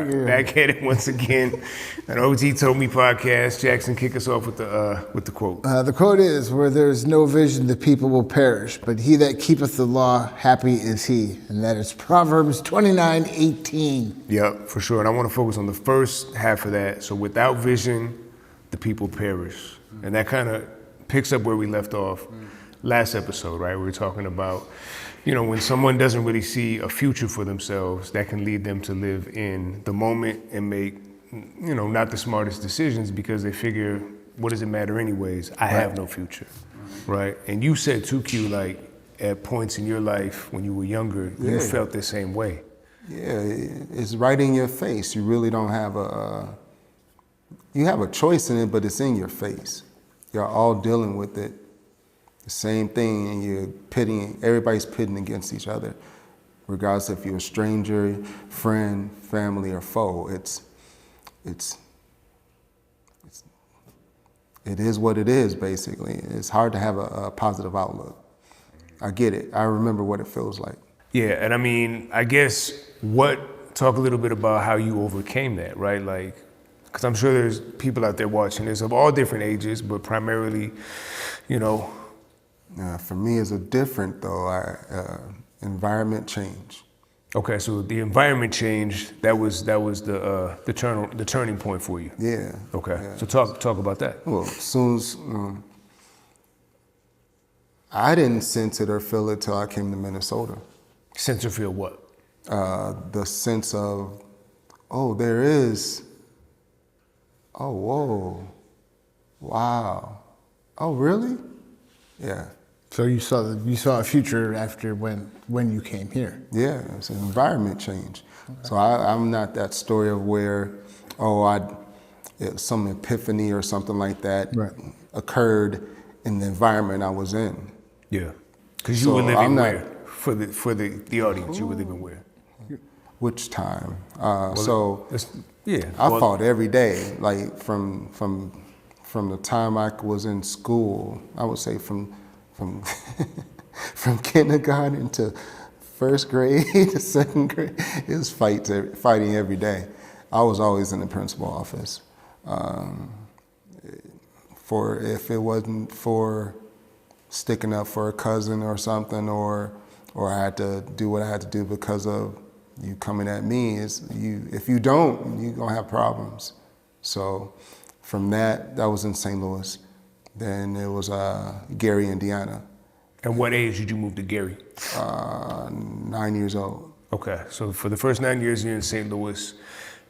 Back at it once again. An OG Told Me podcast. Jackson, kick us off with the quote. The quote is, where there is no vision, the people will perish, but he that keepeth the law, happy is he. And that is Proverbs 29:18. Yep, for sure. And I want to focus on the first half of that. So without vision, the people perish. And that kind of picks up where we left off last episode, right? We were talking about, when someone doesn't really see a future for themselves, that can lead them to live in the moment and make, not the smartest decisions because they figure, what does it matter anyways? I have no future, right? And you said too, Q, like at points in your life when you were younger, you felt the same way. Yeah, it's right in your face. You really don't have you have a choice in it, but it's in your face. You're all dealing with it. The same thing, and you're everybody's pitting against each other, regardless if you're a stranger, friend, family, or foe. It is what it is, basically. It's hard to have a positive outlook. I get it. I remember what it feels like. Yeah, and I mean, I guess talk a little bit about how you overcame that, right? Like, because I'm sure there's people out there watching this of all different ages, but primarily, For me, it's different though. Environment change. Okay, so the environment changed. That was the turning point for you. Yeah. Okay. Yeah. So talk about that. Well, as soon as I didn't sense it or feel it till I came to Minnesota. Sense or feel what? The sense of, there is. Oh, whoa. Wow. Oh, really? Yeah. So you saw a future after when you came here. Yeah, it's an environment change. Okay. So I'm not that story of where, some epiphany or something like that occurred in the environment I was in. Yeah, because you were living where? For the audience, you were living where? Which time? I fought every day, like from the time I was in school. I would say from from kindergarten to first grade to second grade, it was fighting every day. I was always in the principal office. If it wasn't for sticking up for a cousin or something, or I had to do what I had to do because of you coming at me, if you don't, you're gonna have problems. So from that was in St. Louis. Then it was Gary, Indiana. And what age did you move to Gary? 9 years old. Okay, so for the first 9 years you're in St. Louis,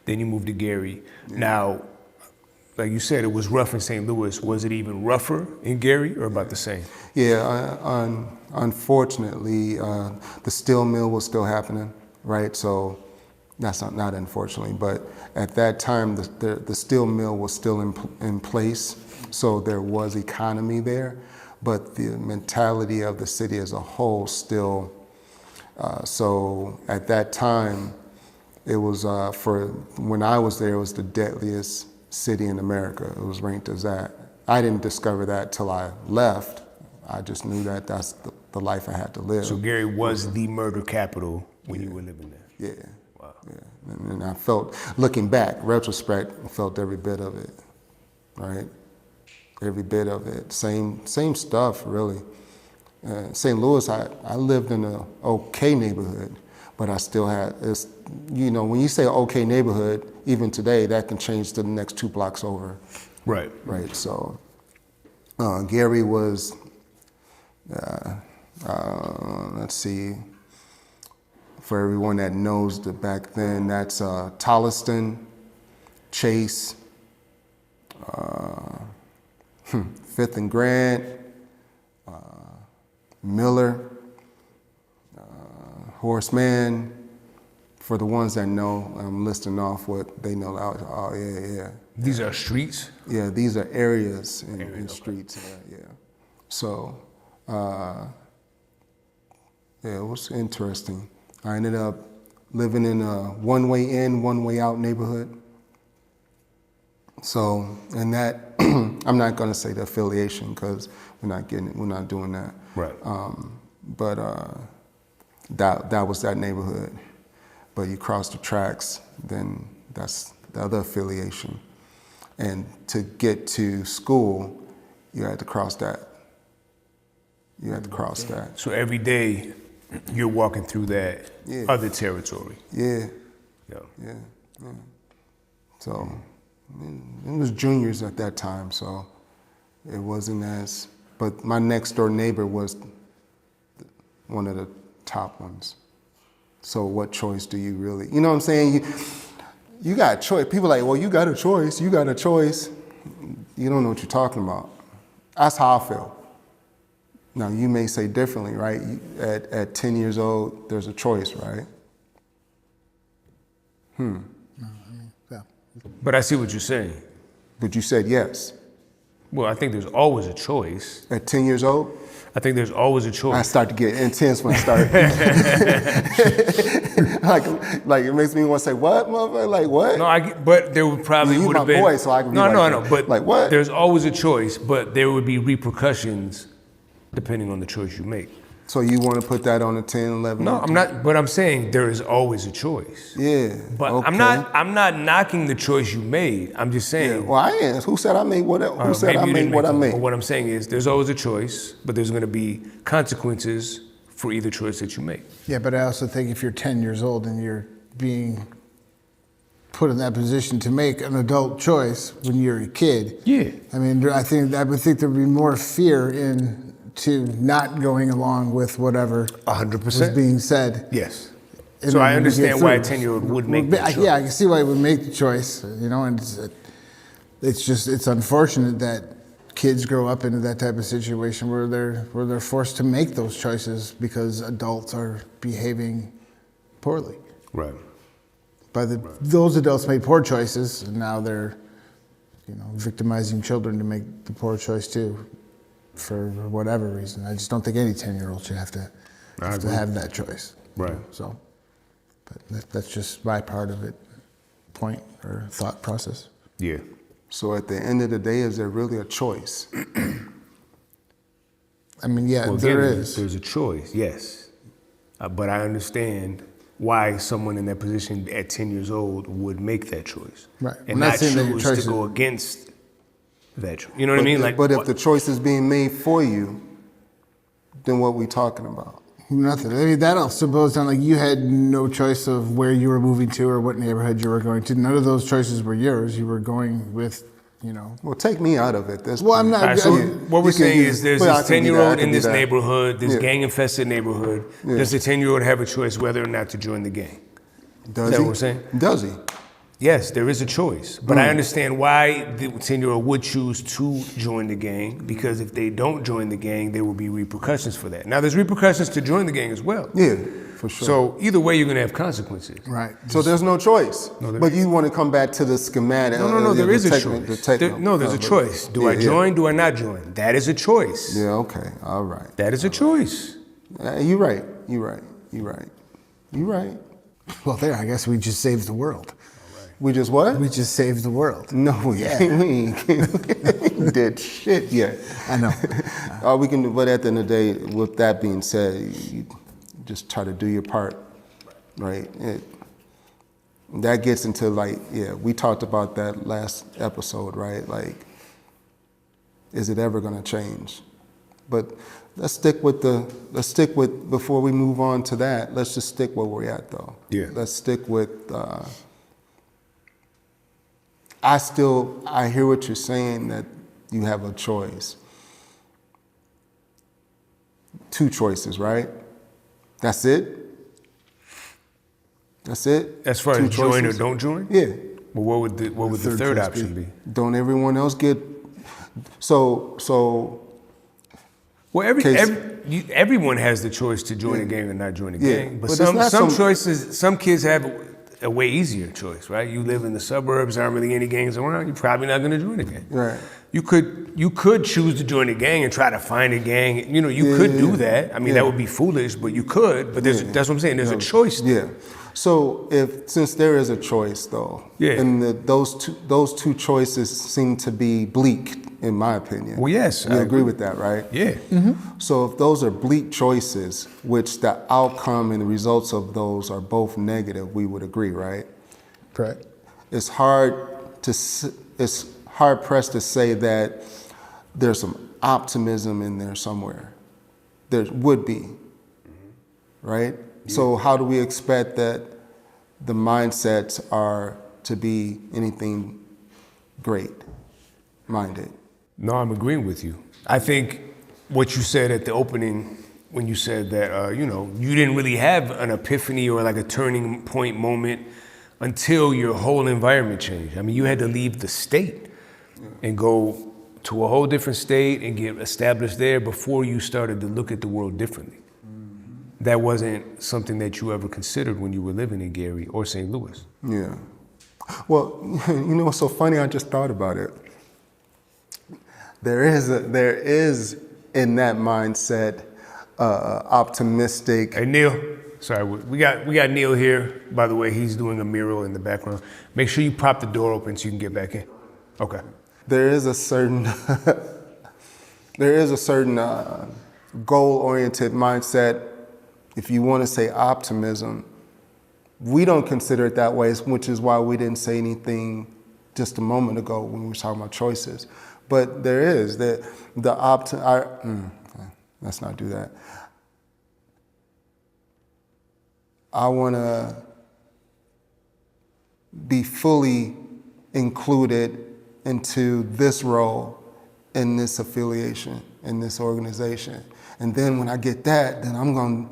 then you moved to Gary. Yeah. Now, like you said, it was rough in St. Louis. Was it even rougher in Gary or about the same? Yeah, unfortunately, the steel mill was still happening, right? So that's not unfortunately, but at that time, the steel mill was still in place. So there was economy there, but the mentality of the city as a whole still. So at that time, it was when I was there, it was the deadliest city in America. It was ranked as that. I didn't discover that till I left. I just knew that that's the life I had to live. So Gary was the murder capital when you were living there? Yeah. Wow. Yeah. And I felt, looking back, retrospect, I felt every bit of it, right? Every bit of it. Same stuff, really. St. Louis, I lived in an okay neighborhood, but I still had, when you say okay neighborhood, even today, that can change to the next 2 blocks over. Right. Right, so Gary was, let's see, for everyone that knows the back then, that's Tolliston, Chase, 5th and Grant, Miller, Horseman. For the ones that know, I'm listing off what they know. Oh, yeah. These are streets? Yeah, these are areas in streets, yeah. So, it was interesting. I ended up living in a one-way in, one-way out neighborhood. So, and that, I'm not gonna say the affiliation because we're not doing that. Right. But that was that neighborhood. But you cross the tracks, then That's the other affiliation. And to get to school, you had to cross that. You had to cross that. So every day, you're walking through that Yeah. other territory. Yeah. Yeah. Yeah. So it was juniors at that time, so it wasn't as. But my next door neighbor was one of the top ones. So what choice do you really? You know what I'm saying? You got a choice. People are like, well, you got a choice. You got a choice. You don't know what you're talking about. That's how I feel. Now you may say differently, right? At 10 years old, there's a choice, right? Yeah. But I see what you're saying. But you said yes. Well, I think there's always a choice. At 10 years old, I think there's always a I choice. start to get intense when I start. like it makes me want to say, what, motherfucker? Like, what? No, but there would probably You would my have been. boy, so I can be no, like no, I that. know. But Like, what? There's always a choice, but there would be repercussions depending on the choice you make. So you want to put that on a 10, 11? No, I'm not. But I'm saying there is always a choice. Yeah. But okay. I'm not knocking the choice you made. I'm just saying. Yeah. Well, I am. Who said I made what? Who said I made what I made? But what I'm saying is there's always a choice, but there's going to be consequences for either choice that you make. Yeah, but I also think if you're 10 years old and you're being put in that position to make an adult choice when you're a kid. Yeah. I mean, I would think there'd be more fear into not going along with whatever 100%. was being said. Yes. And So I then you get understand why a through. 10-year-old would make that choice. Yeah, I can see why he would make the choice, you know, and it's unfortunate that kids grow up into that type of situation where they're forced to make those choices because adults are behaving poorly. Right. Those adults made poor choices, and now they're, victimizing children to make the poor choice too, for whatever reason. I just don't think any 10-year-old should have to have that choice. Right. So, but that's just my part of it, point or thought process. Yeah. So at the end of the day, is there really a choice? I mean, yeah, Well, there again, is. There's a choice, yes. But I understand why someone in that position at 10 years old would make that choice. Right. And I'm not not saying that your choose choice to is- go against that choice. You know what I mean? But if the choice is being made for you, then what we talking about? Nothing. I mean, that also boils down like you had no choice of where you were moving to or what neighborhood you were going to. None of those choices were yours. You were going with, Well, take me out of it. Well, I'm not. All right, so what we're you can saying use- is there's well, I this can do that, 10-year-old I can in do this that. neighborhood, this Yeah. gang-infested neighborhood. Does the 10-year-old have a choice whether or not to join the gang? Does Is that he? what we're saying? Does he? Yes, there is a choice. But I understand why the 10-year-old would choose to join the gang, because if they don't join the gang, there will be repercussions for that. Now, there's repercussions to join the gang as well. Yeah, for sure. So either way, you're going to have consequences. Right. So there's no choice. No, there but you want to come back to the schematic. No, there is a choice. No, There's a choice. Do I join? Do I not join? That is a choice. Yeah, okay. All right. That is a choice. You're right. You're right. You're right. You're right. Well, there. I guess we just saved the world. We just what? We just saved the world. No, we ain't did shit yet. I know. All we can do, but at the end of the day, with that being said, you just try to do your part, right? That gets into we talked about that last episode, right? Like, is it ever gonna change? But let's stick with before we move on to that, let's just stick where we're at though. Yeah. Let's stick with, I hear what you're saying, that you have a choice. 2 choices, right? That's it? That's it? As far 2 as join or choices? don't join? Yeah. Well, what would the third choice option be? Don't everyone else get, so Well, everyone has the choice to join a gang or not join a gang. But but it's not some choices, some kids have a way easier choice, right? You live in the suburbs, there aren't really any gangs around, you're probably not gonna join a gang. Right. You could choose to join a gang and try to find a gang. You could do that. I mean, that would be foolish, but you could. But that's what I'm saying. There's a choice. Yeah. So since there is a choice though, and those two choices seem to be bleak, in my opinion. Well, yes, You agree with that, right? Yeah. So if those are bleak choices, which the outcome and the results of those are both negative, we would agree, right? Correct. it's it's hard pressed to say that there's some optimism in there somewhere. There would be, right? Yeah. So how do we expect that the mindsets are to be anything great-minded? No, I'm agreeing with you. I think what you said at the opening, when you said that, you didn't really have an epiphany or like a turning point moment until your whole environment changed. I mean, you had to leave the state and go to a whole different state and get established there before you started to look at the world differently. Mm-hmm. That wasn't something that you ever considered when you were living in Gary or St. Louis. Yeah. Well, what's so funny? I just thought about it. There is in that mindset optimistic. Hey, Neil. Sorry, we got Neil here. By the way, he's doing a mural in the background. Make sure you prop the door open so you can get back in. Okay. There is a certain goal-oriented mindset. If you want to say optimism, we don't consider it that way, which is why we didn't say anything just a moment ago when we were talking about choices. But there is let's not do that. I want to be fully included into this role, in this affiliation, in this organization. And then when I get that, then I'm gonna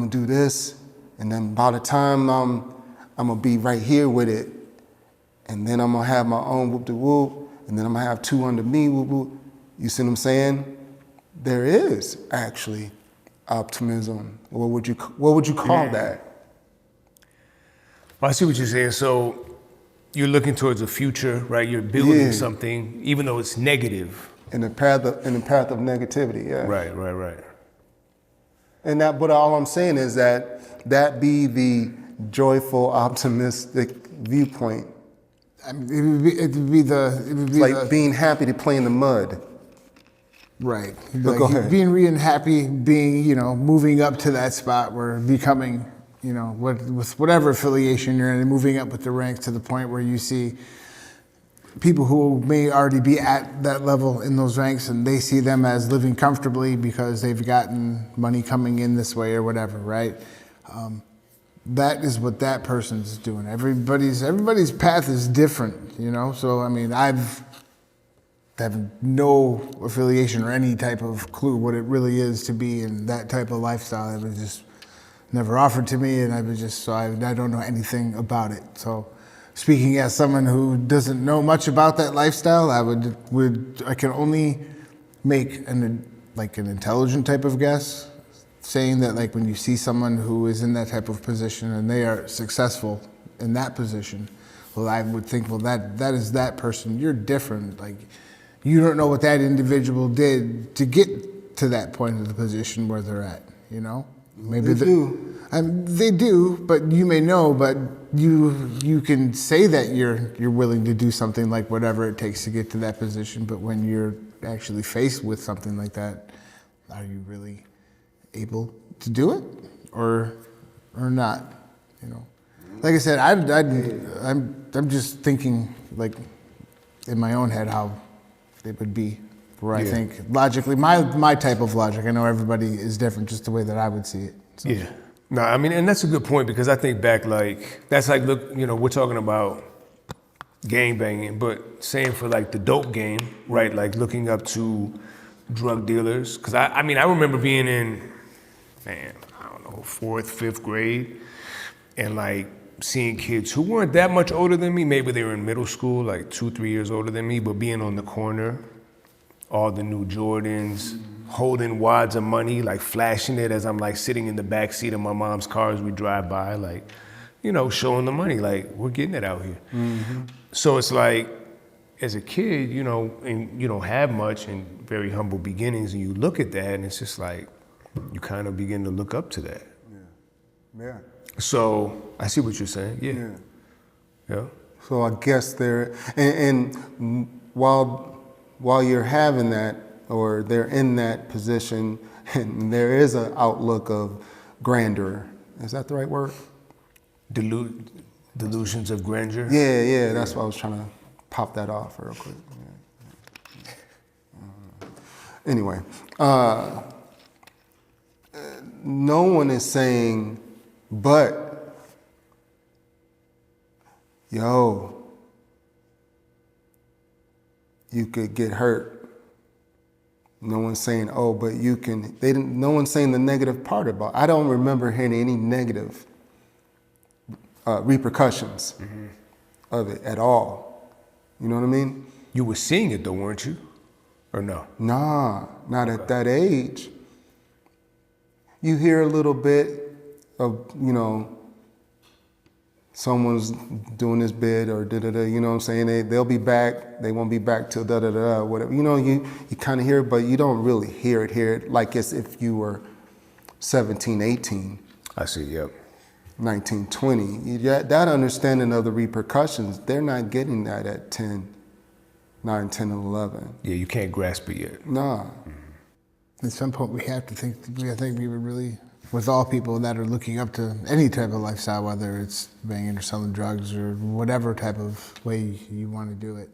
do this, and then by the time I'm gonna be right here with it, and then I'm gonna have my own whoop-de-whoop, and then I'm gonna have two under me, whoop-whoop. You see what I'm saying? There is actually optimism. What would you call that? I see what you're saying. So you're looking towards a future, right? You're building something, even though it's negative. In the path of negativity, yeah. Right. But all I'm saying is that be the joyful, optimistic viewpoint. I mean, it would be like being happy to play in the mud. Right. But go ahead. Being real happy, being, moving up to that spot where becoming, with whatever affiliation you're in, and moving up with the ranks to the point where you see people who may already be at that level in those ranks, and they see them as living comfortably because they've gotten money coming in this way or whatever, right? That is what that person's doing. Everybody's path is different, So I mean, I have no affiliation or any type of clue what it really is to be in that type of lifestyle. It was just never offered to me, and I don't know anything about it. So, speaking as someone who doesn't know much about that lifestyle, I can only make an intelligent type of guess, saying that like when you see someone who is in that type of position and they are successful in that position, well, I would think, well, that is that person. You're different. Like, you don't know what that individual did to get to that point of the position where they're at, Maybe they do. They do, but you may know, but you can say that you're willing to do something like whatever it takes to get to that position, but when you're actually faced with something like that, are you really able to do it or not? Like I said, I'm just thinking like in my own head how it would be, where I think logically, my type of logic. I know everybody is different, just the way that I would see it. So. Yeah. No, I mean, and that's a good point, because I think back, look, we're talking about gang banging, but saying for like the dope game, right? Like looking up to drug dealers. Because I remember being in, fourth, fifth grade, and like seeing kids who weren't that much older than me. Maybe they were in middle school, like 2-3 years older than me, but being on the corner, all the new Jordans, holding wads of money, like flashing it as I'm like sitting in the back seat of my mom's car as we drive by, like, showing the money, like, we're getting it out here. Mm-hmm. So it's like, as a kid, and you don't have much and very humble beginnings, and you look at that and it's just like, you kind of begin to look up to that. Yeah. So I see what you're saying. Yeah. So I guess and while you're having that, or they're in that position, and there is an outlook of grandeur. Is that the right word? Delusions of grandeur. Yeah, that's why I was trying to pop that off real quick. Anyway, no one is saying, but, yo, you could get hurt. No one's saying, oh, but you can. No one's saying the negative part about. I don't remember hearing any negative repercussions of it at all. You know what I mean? You were seeing it though, weren't you? Or no? Nah, not at that age. You hear a little bit of, someone's doing this bid or da-da-da, you know what I'm saying? They'll be back, they won't be back till da-da-da, whatever. You kind of hear it, but you don't really hear it like as if you were 17, 18. I see, yep. 19, 20. That understanding of the repercussions, they're not getting that at 10, 9, 10, and 11. Yeah, you can't grasp it yet. Nah. At some point, we have to think. I think we would really, with all people that are looking up to any type of lifestyle, whether it's banging or selling drugs or whatever type of way you want to do it,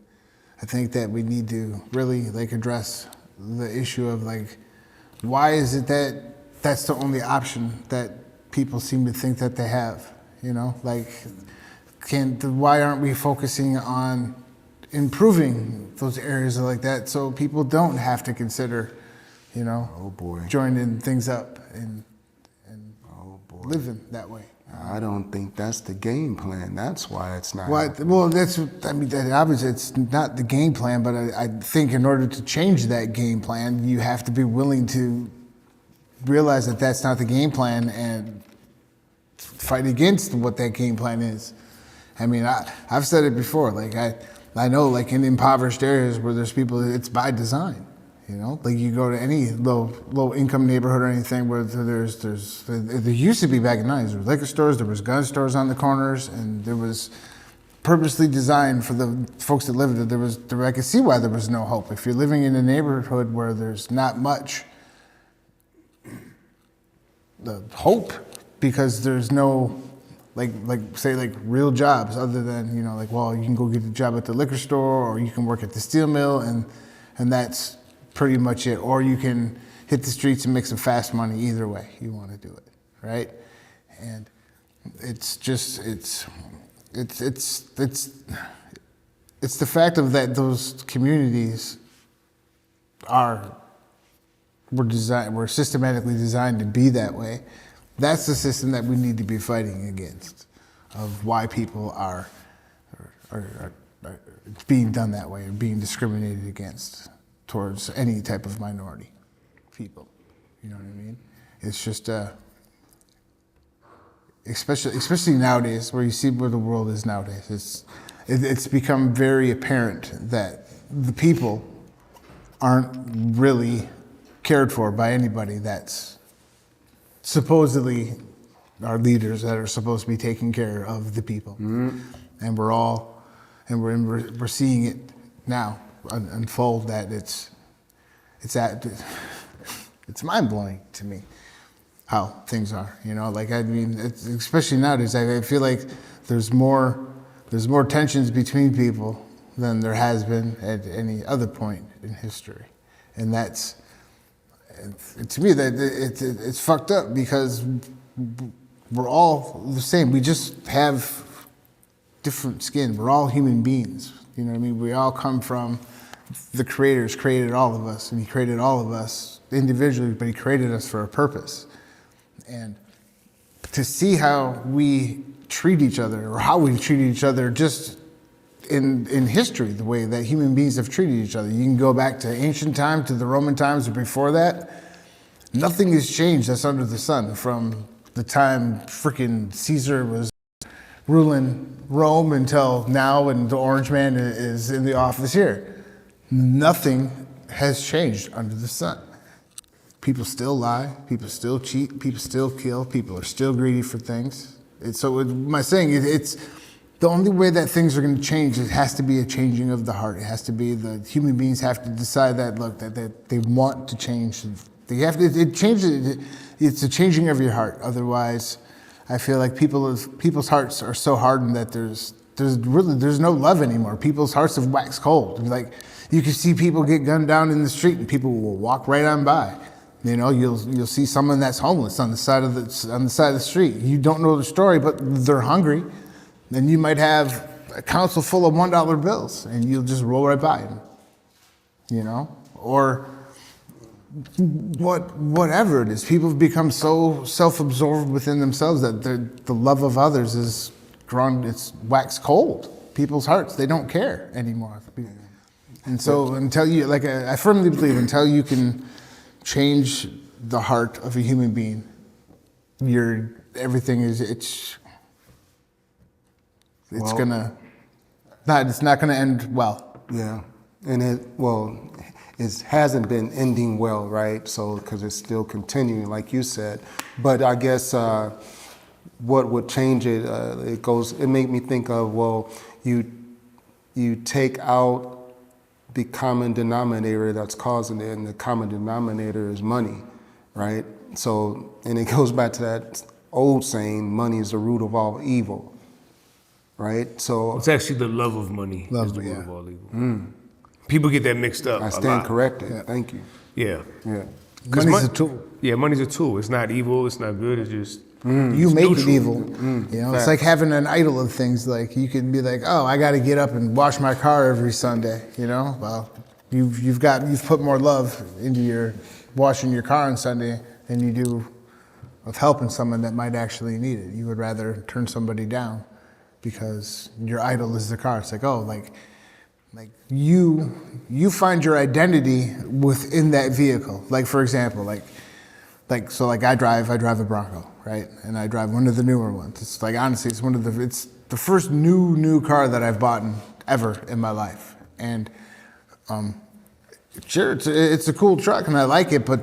I think that we need to really address the issue of why is it that that's the only option that people seem to think that they have? Why aren't we focusing on improving those areas like that so people don't have to consider, oh boy, joining things up and living that way? I don't think that's the game plan. That's why it's not. Obviously it's not the game plan, but I think in order to change that game plan, you have to be willing to realize that that's not the game plan and fight against what that game plan is. I've said it before. I know, in impoverished areas where there's people, it's by design. You go to any low income neighborhood or anything where there used to be back in the 90s, there was liquor stores, there was gun stores on the corners, and there was purposely designed for the folks that lived there. I could see why there was no hope. If you're living in a neighborhood where there's not much the hope, because there's no real jobs other than you can go get a job at the liquor store, or you can work at the steel mill, and that's pretty much it, or you can hit the streets and make some fast money. Either way you want to do it, right? And it's the fact of that those communities were systematically designed to be that way. That's the system that we need to be fighting against, of why people are being done that way, or being discriminated against towards any type of minority people. You know what I mean? It's just, especially nowadays, where you see where the world is nowadays, it's become very apparent that the people aren't really cared for by anybody that's supposedly our leaders that are supposed to be taking care of the people. Mm-hmm. And we're seeing it now unfold, that it's mind-blowing to me how things are, especially nowadays. I feel like there's more tensions between people than there has been at any other point in history. And that's, to me, that it's fucked up, because we're all the same. We just have different skin. We're all human beings. You know what I mean? We all come from, the Creator's created all of us, and He created all of us individually, but He created us for a purpose. And to see how we treat each other, or how we've treated each other just in history, the way that human beings have treated each other. You can go back to ancient time, to the Roman times, or before that. Nothing has changed that's under the sun from the time freaking Caesar was ruling Rome until now, and the Orange Man is in the office here. Nothing has changed under the sun. People still lie, people still cheat, people still kill, people are still greedy for things. It's the only way that things are going to change, it has to be a changing of the heart. It has to be, the human beings have to decide that they want to change. They have to, it's a changing of your heart. Otherwise, I feel like people's hearts are so hardened that there's no love anymore. People's hearts have waxed cold. Like, you can see people get gunned down in the street and people will walk right on by. You know, you'll see someone that's homeless on the side of the street. You don't know the story, but they're hungry. Then you might have a council full of $1 bills and you'll just roll right by them. You know? Or whatever it is. People have become so self-absorbed within themselves that the love of others is it's waxed cold. People's hearts, they don't care anymore. And so I firmly believe until you can change the heart of a human being, it's not gonna end well. Yeah, and it hasn't been ending well, right? So because it's still continuing, like you said. But I guess what would change it? It made me think of, well, you take out the common denominator that's causing it, and the common denominator is money, right? So, and it goes back to that old saying, money is the root of all evil, right? So it's actually the love of money is the root of all evil. People get that mixed up. I stand corrected. Yeah. Thank you. Yeah. Yeah. Money's a tool. Yeah, money's a tool. It's not evil. It's not good. It's just you make neutral. it evil. You know, it's like having an idol of things. Like, you can be like, oh, I got to get up and wash my car every Sunday. You know, well, you've put more love into your washing your car on Sunday than you do of helping someone that might actually need it. You would rather turn somebody down because your idol is the car. It's like, oh, like you find your identity within that vehicle. Like, for example, I drive a Bronco, right? And I drive one of the newer ones. It's like, honestly, it's the first new car that I've bought ever in my life. And sure, it's a cool truck and I like it, but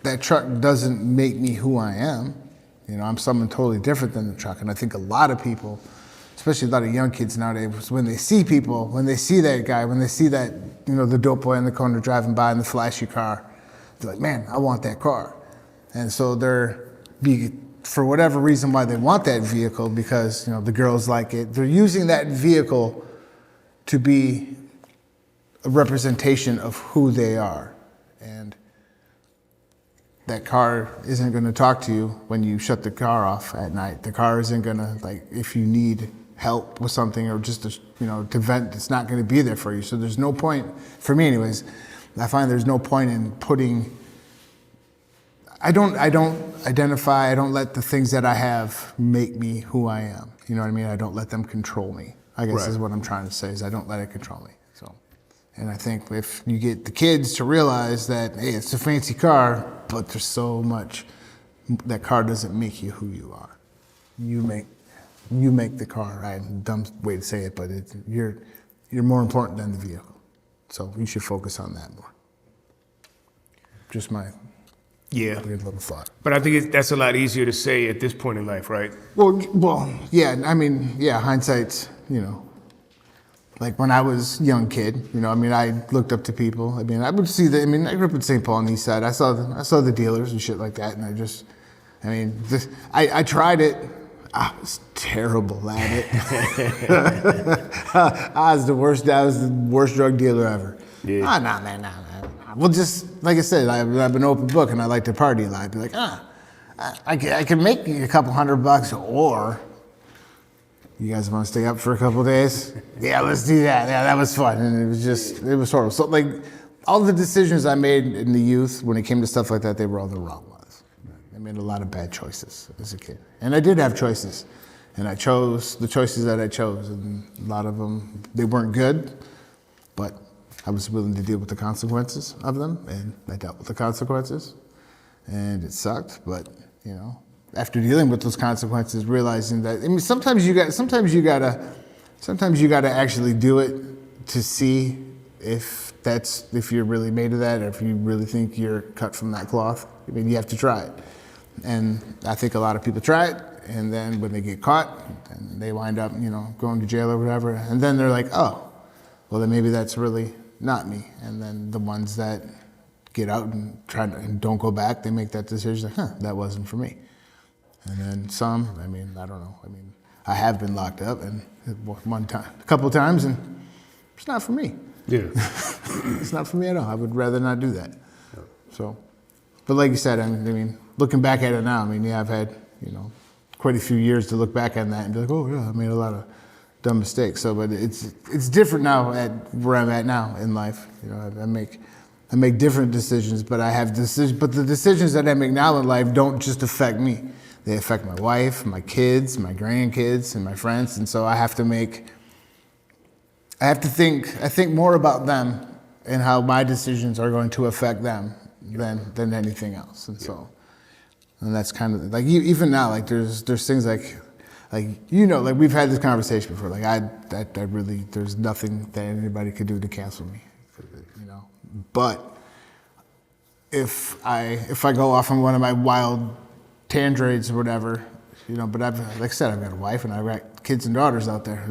that truck doesn't make me who I am. You know, I'm someone totally different than the truck. And I think a lot of people, especially a lot of young kids nowadays, when they see that guy, when they see that, you know, the dope boy in the corner driving by in the flashy car, they're like, man, I want that car. And so for whatever reason why they want that vehicle, because, you know, the girls like it, they're using that vehicle to be a representation of who they are. And that car isn't going to talk to you when you shut the car off at night. The car isn't going to, like, if you need help with something or just to vent, it's not going to be there for you. So there's no point, for me anyways, I find there's no point in I don't identify, I don't let the things that I have make me who I am. You know what I mean? I don't let them control me, I guess is what I'm trying to say, is I don't let it control me. So, and I think if you get the kids to realize that, hey, it's a fancy car, but there's so much, that car doesn't make you who you are. You make the car, right? Dumb way to say it, but you're more important than the vehicle. So you should focus on that more. Just my weird little thought. But I think that's a lot easier to say at this point in life, right? Well, yeah. I mean, yeah. Hindsight's, you know, like when I was a young kid, you know. I mean, I looked up to people. I mean, I would see I grew up in St. Paul on the East Side. I saw the dealers and shit like that, and I tried it. I was terrible at it. I was the worst drug dealer ever. Yeah. Nah, man. Well, just like I said, I've been open book and I like to party a lot. I'd be like, I can make a couple $100, or you guys want to stay up for a couple days? Yeah, let's do that. Yeah, that was fun. And it was horrible. So, like, all the decisions I made in the youth when it came to stuff like that, they were all the wrong ones. I made a lot of bad choices as a kid. And I did have choices. And I chose the choices that I chose. And a lot of them, they weren't good, but I was willing to deal with the consequences of them. And I dealt with the consequences. And it sucked, but, you know, after dealing with those consequences, realizing that, I mean, sometimes you gotta actually do it to see if you're really made of that, or if you really think you're cut from that cloth. I mean, you have to try it. And I think a lot of people try it, and then when they get caught, and they wind up, you know, going to jail or whatever, and then they're like, oh, well, then maybe that's really not me. And then the ones that get out and don't go back, they make that decision, like, that wasn't for me. And then some, I mean, I don't know. I mean, I have been locked up and a couple of times, and it's not for me. Yeah. It's not for me at all. I would rather not do that. So, but like you said, I mean, looking back at it now, I mean, yeah, I've had, quite a few years to look back on that and be like, oh yeah, I made a lot of dumb mistakes. So, but it's different now at where I'm at now in life. I make different decisions, but But the decisions that I make now in life don't just affect me. They affect my wife, my kids, my grandkids, and my friends. And so I have to think more about them and how my decisions are going to affect them than anything else. And so, and that's kind of like even now, like there's things like we've had this conversation before. Like I really, there's nothing that anybody could do to cancel me, But if I go off on one of my wild tantrades or whatever, but like I said, I've got a wife and I've got kids and daughters out there,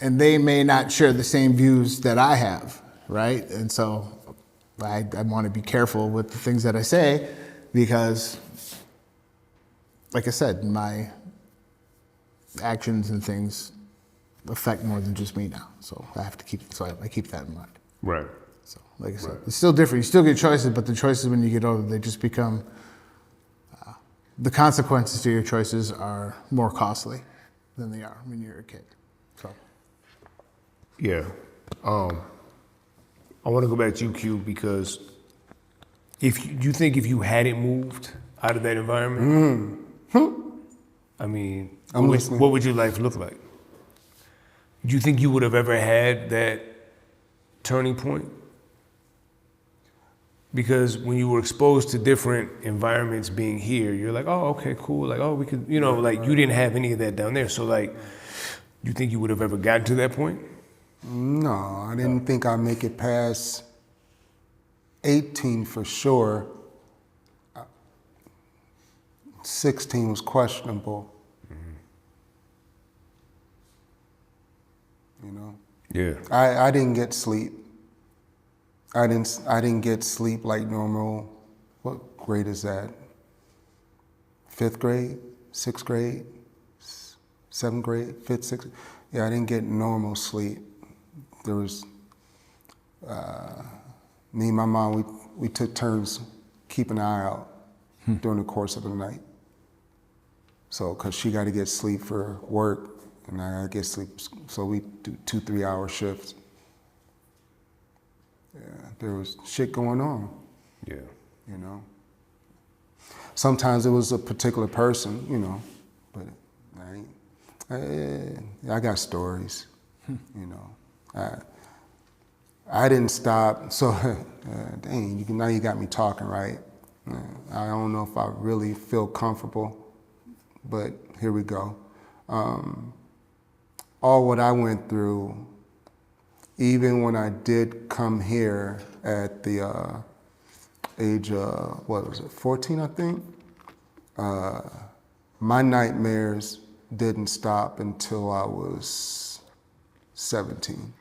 and they may not share the same views that I have, right? And so I want to be careful with the things that I say because, like I said, my actions and things affect more than just me now. So I keep that in mind. Right. So, like I said, it's still different. You still get choices, but the choices when you get older, they just become, the consequences to your choices are more costly than they are when you're a kid. So. Yeah. I want to go back to you, Q, because you think if you hadn't moved out of that environment, I mean, what would your life look like? Do you think you would have ever had that turning point? Because when you were exposed to different environments being here, you're like, oh, okay, cool. Like, oh, we could, like you didn't have any of that down there. So like, you think you would have ever gotten to that point? No, I didn't think I'd make it past 18 for sure. 16 was questionable. Yeah. I didn't get sleep. I didn't get sleep like normal. What grade is that? 5th grade, 6th grade, 7th grade, 5th, 6th. Yeah, I didn't get normal sleep. There was me and my mom. We took turns keeping an eye out during the course of the night. So, cause she got to get sleep for work, and I got to get sleep. So we do 2-3 hour shifts. Yeah, there was shit going on. Yeah. Sometimes it was a particular person, but I got stories, I didn't stop. So, dang, now you got me talking, right? I don't know if I really feel comfortable, but here we go. All what I went through, even when I did come here at the age of, 14, I think? My nightmares didn't stop until I was 17.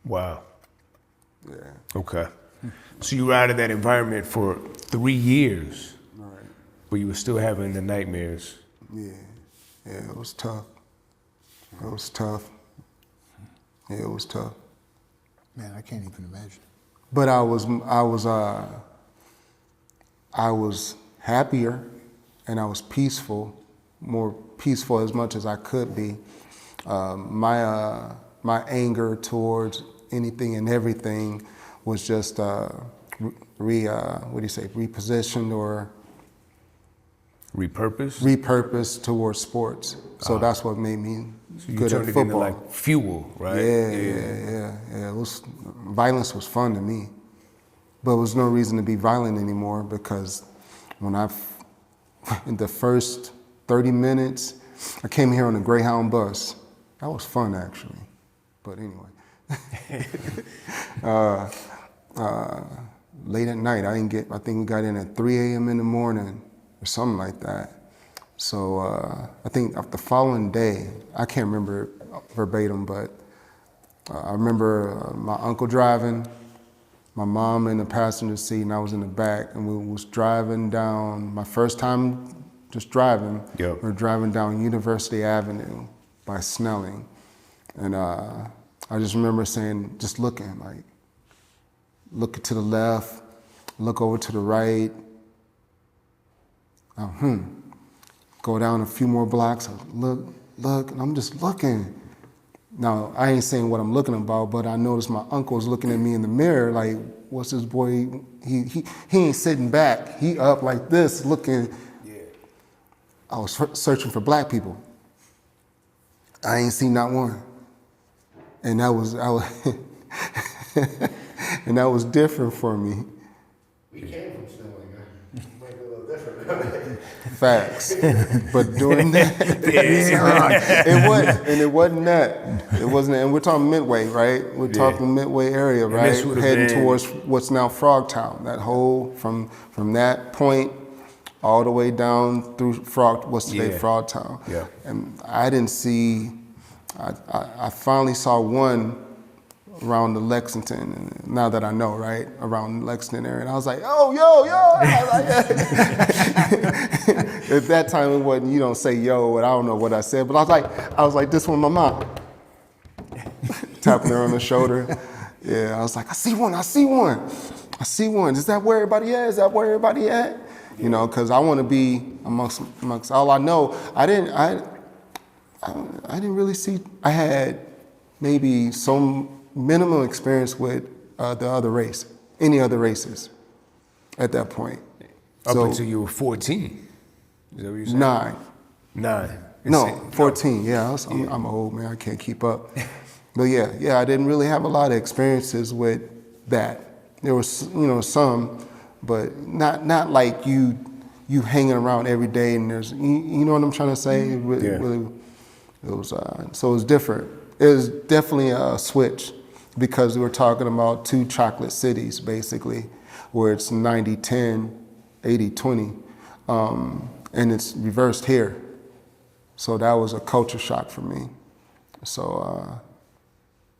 Wow. Yeah. Okay. So you were out of that environment for 3 years. Right. But you were still having the nightmares. Yeah. Yeah, it was tough. It was tough. Yeah, it was tough. Man, I can't even imagine. But I was happier, and I was peaceful, more peaceful as much as I could be. My anger towards anything and everything was just repositioned or repurposed towards sports. So that's what made me good at football. Into like fuel, right? Yeah. Violence was fun to me, but there was no reason to be violent anymore because when in the first 30 minutes, I came here on a Greyhound bus. That was fun actually, but anyway. Late at night, I think we got in at 3 a.m. in the morning or something like that. So I think the following day, I can't remember verbatim, but I remember my uncle driving, my mom in the passenger seat, and I was in the back, and we was driving down my first time just driving. Yep. We're driving down University Avenue by Snelling. And I just remember saying, just looking, like, look to the left, look over to the right. Go down a few more blocks, look, and I'm just looking. Now, I ain't saying what I'm looking about, but I noticed my uncle's looking at me in the mirror like, what's this boy? He ain't sitting back. He up like this, looking. Yeah. I was searching for black people. I ain't seen not one. And that was and that was different for me. We came from Snelling, might be a little different. Facts. But during that, it wasn't that. It wasn't, and we're talking Midway, right? We're talking Midway area, right? Heading towards what's now Frogtown. That whole, from that point all the way down through what's today Frogtown. Yeah. And I didn't see, I finally saw one around the Lexington, and now that I know, right, around the Lexington area, and I was like, oh, yo. I was like, at that time it wasn't, you don't say yo, but I don't know what I said, but I was like, this one, my mom. Tapping her on the shoulder. Yeah, I was like, I see one. Is that where everybody at? You know, because I want to be amongst all I know. I didn't really see, I had maybe some minimal experience with the other race, any other races at that point. Up until you were 14. Is that what you're saying? 9. 9. No, 14. Yeah, I'm old, man. I can't keep up. But yeah, I didn't really have a lot of experiences with that. There was, some, but not like you hanging around every day and there's, you know what I'm trying to say? It was so it was different. It was definitely a switch because we were talking about two chocolate cities, basically, where it's 90-10, 80-20, and it's reversed here. So that was a culture shock for me. So,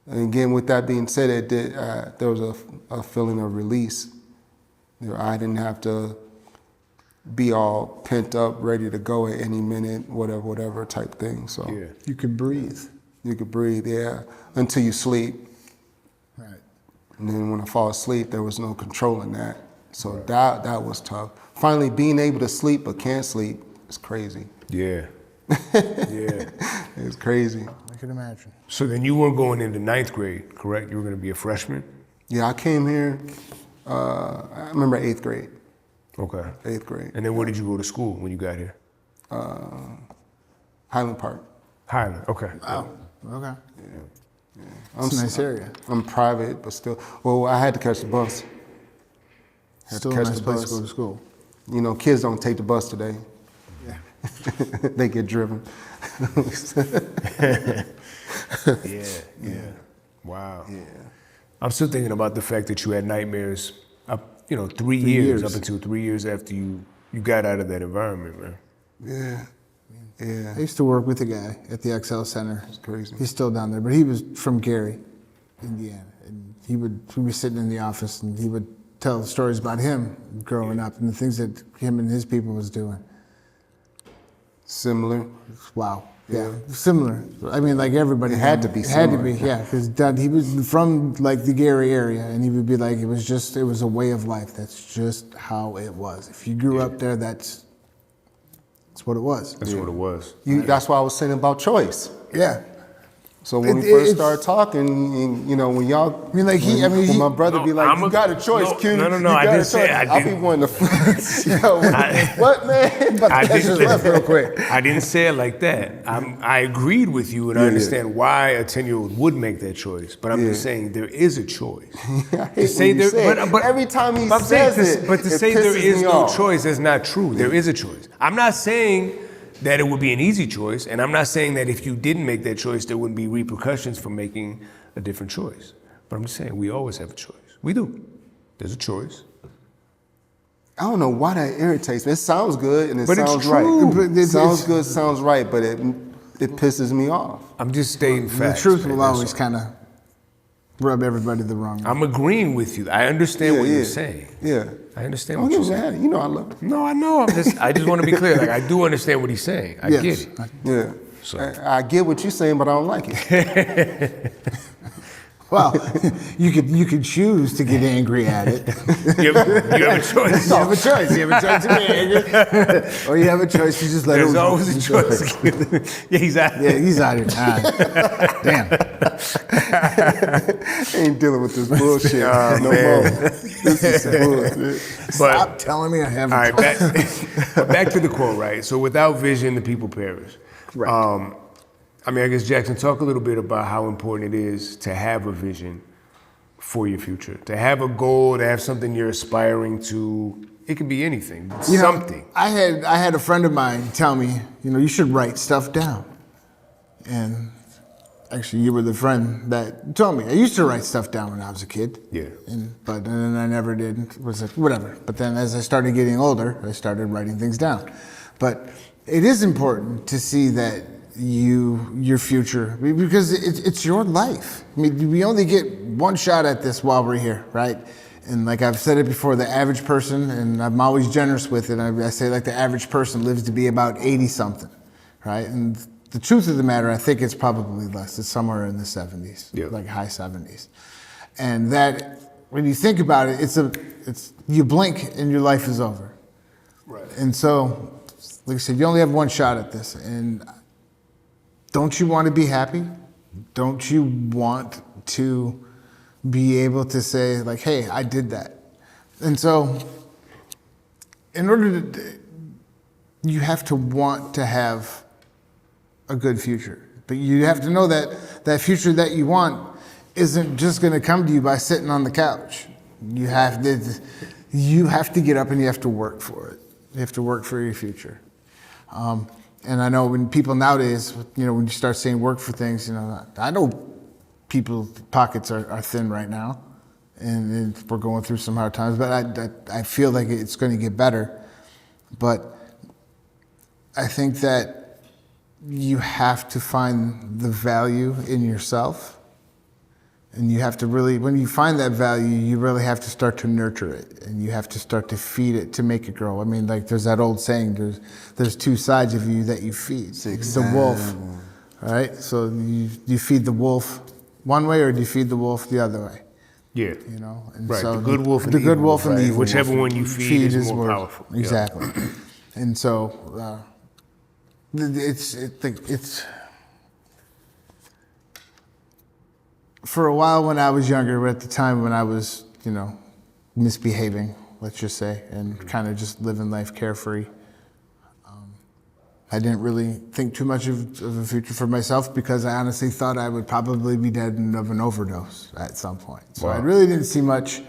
and again, with that being said, there was a feeling of release. I didn't have to be all pent up, ready to go at any minute, whatever type thing. So You could breathe. You could breathe, yeah, until you sleep. Right. And then when I fall asleep, there was no controlling that. So that was tough. Finally, being able to sleep but can't sleep is crazy. Yeah. Yeah. It's crazy. I can imagine. So then you weren't going into 9th grade, correct? You were going to be a freshman? Yeah, I came here, I remember 8th grade. Okay. 8th grade. And then where did you go to school when you got here? Highland Park. Highland, okay. Wow. Okay. Yeah. It's a nice area. I'm private, but still. Well, I had to catch the bus. Still a nice place to go to school. You know, kids don't take the bus today. Yeah. They get driven. Yeah. Wow. Yeah. I'm still thinking about the fact that you had nightmares up, 3 years, up until 3 years after you got out of that environment, man. Yeah. Yeah. I used to work with a guy at the XL Center. It's crazy. He's still down there, but he was from Gary, Indiana. And we'd be sitting in the office and he would tell stories about him growing up and the things that him and his people was doing. Similar. Wow. Yeah. Similar. I mean, like everybody. It had to be It had to similar. be, yeah. Because he was from like the Gary area and he would be like, it was a way of life. That's just how it was. If you grew up there, that's what it was. That's what it was. That's why I was saying about choice. Yeah. So when we first started talking, and, when y'all, I mean, like when my brother be like, you got a choice, Q. No, I didn't say it. I'll be one to, what, man? About to catch his breath real quick. I didn't say it like that. I agreed with you, and I understand why a 10-year-old would make that choice. But I'm just saying there is a choice. To say but every time he says it, but to say there is no choice is not true. There is a choice. I'm not saying that it would be an easy choice, and I'm not saying that if you didn't make that choice, there wouldn't be repercussions for making a different choice. But I'm just saying we always have a choice. We do. There's a choice. I don't know why that irritates me. It sounds good and But it's sounds true. right. It sounds good, sounds right, but it pisses me off. I'm just stating facts. The truth man, will that's always all. kind of rub everybody the wrong way. I'm agreeing with you. I understand Yeah, what yeah. you're saying. Yeah. I understand Oh, what no, you're saying. man. You know I love it. No, I know. I just want to be clear. Like, I do understand what he's saying. I Yes. get it. Yeah. So- I get what you're saying, but I don't like it. Well, you could choose to get angry at it. You have a choice. You have a choice. You have a choice to be angry, or you have a choice to just let There's it. always a choice. Yeah, he's out. Yeah, he's out here. Damn. Ain't dealing with this bullshit no man. more. This is bullshit. Stop telling me I have All a right, choice. back to the quote, right? So without vision, the people perish. Right. I mean, I guess, Jackson, talk a little bit about how important it is to have a vision for your future, to have a goal, to have something you're aspiring to. It could be anything, You know, something. I had a friend of mine tell me, you should write stuff down. And actually, you were the friend that told me. I used to write stuff down when I was a kid. Yeah. But then I never did. It was like, whatever. But then as I started getting older, I started writing things down. But it is important to see that your future, because it's your life. I mean, we only get one shot at this while we're here, right? And like I've said it before, the average person, and I'm always generous with it, I say like the average person lives to be about 80 something, right? And the truth of the matter, I think it's probably less. It's somewhere in the 70s, Yeah. like high 70s. And that, when you think about it, it's you blink and your life is over. Right. And so, like I said, you only have one shot at this. And don't you want to be happy? Don't you want to be able to say, like, hey, I did that? And so, in order to, you have to want to have a good future. But you have to know that that future that you want isn't just going to come to you by sitting on the couch. You have to get up and you have to work for it. You have to work for your future. And I know when people nowadays, when you start saying work for things, I know people's pockets are thin right now, and we're going through some hard times. But I feel like it's going to get better. But I think that you have to find the value in yourself. And you have to really, when you find that value, you really have to start to nurture it, and you have to start to feed it to make it grow. I mean, like there's that old saying, there's two sides of you that you feed. The wolf, right? So you feed the wolf one way, or do you feed the wolf the other way? Yeah. And Right, so the good wolf and the the good evil wolf wolf, and the right? evil Whichever wolf. one you feed is more worse. powerful. Yeah. Exactly. And so it's for a while when I was younger, at the time when I was, misbehaving, let's just say, and kind of just living life carefree, I didn't really think too much of a future for myself, because I honestly thought I would probably be dead of an overdose at some point. So I Wow. really didn't see much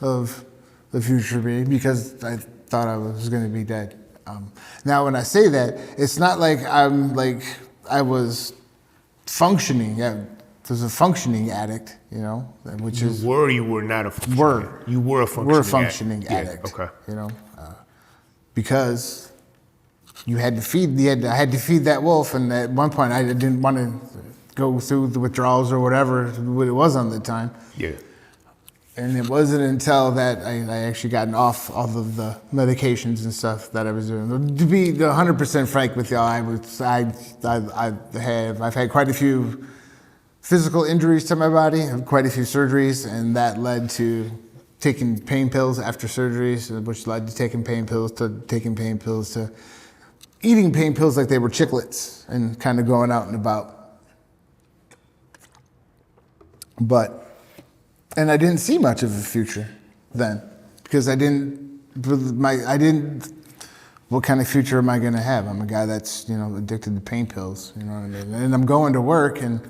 of the future for me, because I thought I was going to be dead. Now, when I say that, it's not like I was functioning. I was a functioning addict, which is You were not a functioning Were. You were a functioning we're a functioning addict. addict. Yeah, okay. Because I had to feed that wolf, and at one point I didn't want to go through the withdrawals or whatever it was on the time. Yeah. And it wasn't until that I actually gotten off all of the medications and stuff that I was doing. To be 100% frank with y'all, I've had quite a few physical injuries to my body, quite a few surgeries, and that led to taking pain pills after surgeries, which led to taking pain pills to eating pain pills like they were chiclets and kind of going out and about. And I didn't see much of a future then, because what kind of future am I going to have? I'm a guy that's, addicted to pain pills, you know what I mean? And I'm going to work and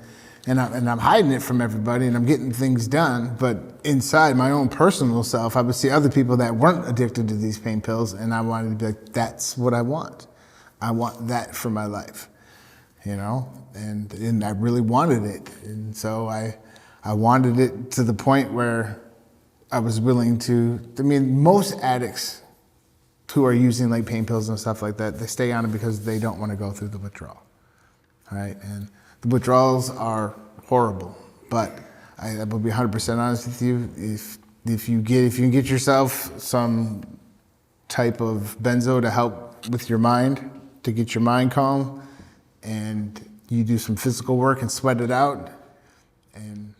I'm hiding it from everybody, and I'm getting things done, but inside my own personal self, I would see other people that weren't addicted to these pain pills, and I wanted to be like, that's what I want. I want that for my life, and I really wanted it. And so I wanted it to the point where I was willing to, most addicts who are using like pain pills and stuff like that, they stay on it because they don't want to go through the withdrawal, right? And the withdrawals are horrible, but I will be 100% honest with you. If you can get yourself some type of benzo to help with your mind, to get your mind calm, and you do some physical work and sweat it out, and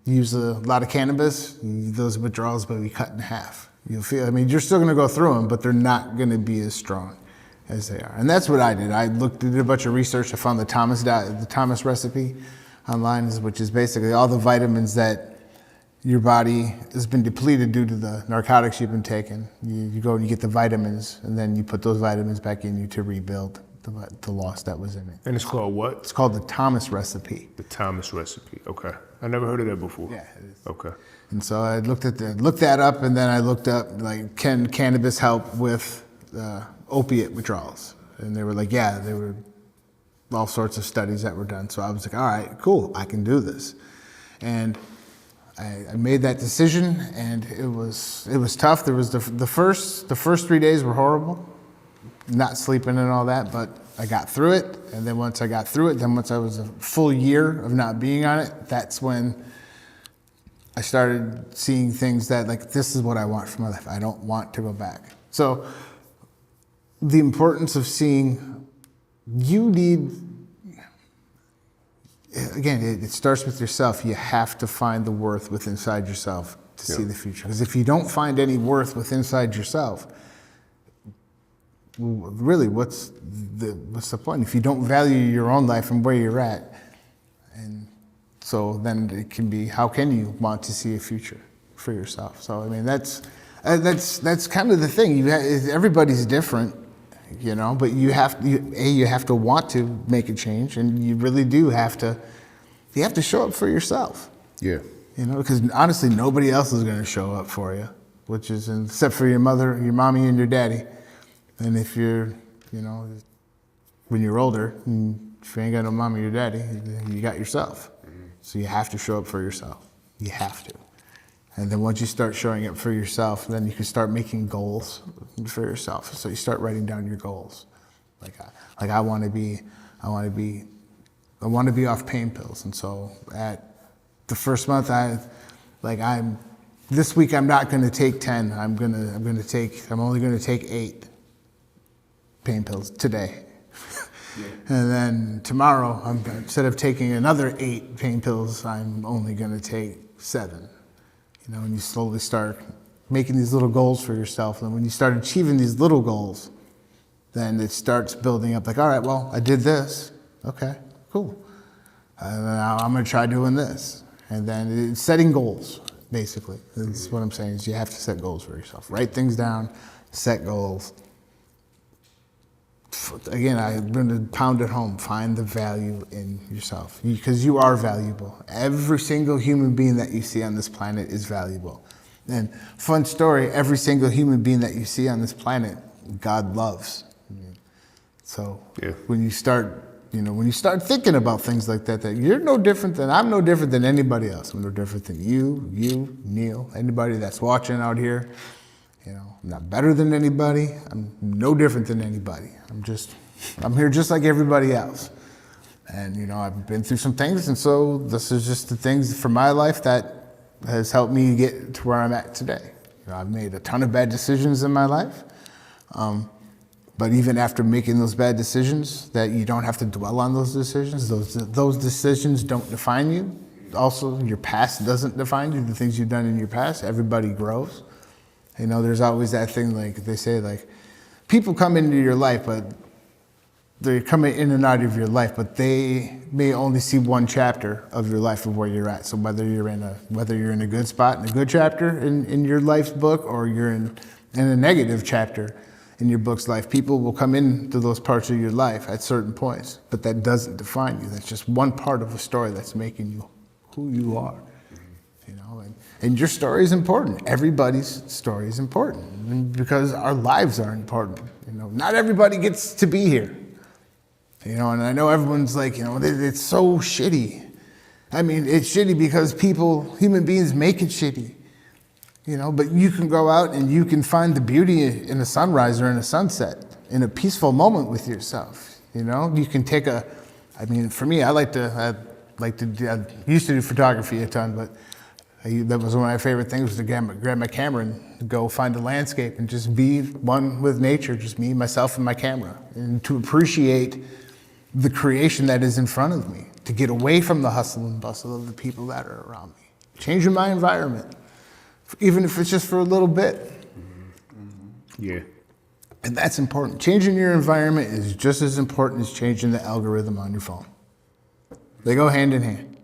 use a lot of cannabis, those withdrawals will be cut in half. You'll feel, I mean, you're still gonna go through them, but they're not gonna be as strong as they are. And that's what I did. I did a bunch of research. I found the Thomas recipe online, which is basically all the vitamins that your body has been depleted due to the narcotics you've been taking. You go and you get the vitamins, and then you put those vitamins back in you to rebuild the loss that was in it. And it's called what? It's called the Thomas recipe. The Thomas recipe. Okay. I never heard of that before. Yeah, it is. Okay. And so I looked that up, and then I looked up, like, can cannabis help with opiate withdrawals? And they were like, yeah, there were all sorts of studies that were done. So I was like, all right, cool, I can do this. And I made that decision, and it was tough. There was the first 3 days were horrible, not sleeping and all that, but I got through it. And then once I got through it, then once I was a full year of not being on it, that's when I started seeing things that, like, this is what I want for my life. I don't want to go back. So the importance of seeing, you need, again, it starts with yourself. You have to find the worth within inside yourself to see the future. Because if you don't find any worth within inside yourself, really, what's the point? If you don't value your own life and where you're at, and so then it can be, how can you want to see a future for yourself? So I mean, that's kind of the thing. Everybody's different, you know, but you have to want to make a change, and you really do have to. You have to show up for yourself. Yeah. You know, because honestly, nobody else is going to show up for you, which is, except for your mother, your mommy, and your daddy. And if you're, you know, when you're older, if you ain't got no mommy or daddy, you got yourself. So you have to show up for yourself. You have to. And then once you start showing up for yourself, then you can start making goals for yourself. So you start writing down your goals. I want to be off pain pills. And so at the first month, this week I'm not going to take 10. I'm only going to take 8 pain pills today. Yeah. And then tomorrow, instead of taking another 8 pain pills, I'm only going to take 7. You know, and you slowly start making these little goals for yourself. And when you start achieving these little goals, then it starts building up. Like, all right, well, I did this. Okay, cool. And now I'm going to try doing this. And then it's setting goals, basically. That's what I'm saying, is you have to set goals for yourself. Write things down, set goals. Again, I'm going to pound it home. Find the value in yourself, because you are valuable. Every single human being that you see on this planet is valuable. And fun story, every single human being that you see on this planet, God loves. So when you start thinking about things like that you're no different than, I'm no different than anybody else. I'm no different than you, Neil, anybody that's watching out here. You know, I'm not better than anybody. I'm no different than anybody. I'm here just like everybody else. And, you know, I've been through some things, and so this is just the things from my life that has helped me get to where I'm at today. You know, I've made a ton of bad decisions in my life. But even after making those bad decisions, that you don't have to dwell on those decisions. Those decisions don't define you. Also, your past doesn't define you, the things you've done in your past. Everybody grows. You know, there's always that thing, like they say, like, people come into your life, but they're coming in and out of your life, but they may only see one chapter of your life of where you're at. So whether you're in a good spot, in a good chapter in your life's book, or you're in a negative chapter in your book's life, people will come into those parts of your life at certain points, but that doesn't define you. That's just one part of a story that's making you who you are. You know, and your story is important. Everybody's story is important, because our lives are important. You know, not everybody gets to be here. You know, and I know everyone's like, you know, it's so shitty. I mean, it's shitty because human beings make it shitty. You know, but you can go out and you can find the beauty in a sunrise or in a sunset, in a peaceful moment with yourself. You know, you can take for me, I like to like to do, I used to do photography a ton, but that was one of my favorite things was to grab my camera and go find a landscape and just be one with nature, just me, myself, and my camera, and to appreciate the creation that is in front of me, to get away from the hustle and bustle of the people that are around me, changing my environment, even if it's just for a little bit. Yeah. And that's important. Changing your environment is just as important as changing the algorithm on your phone. They go hand in hand.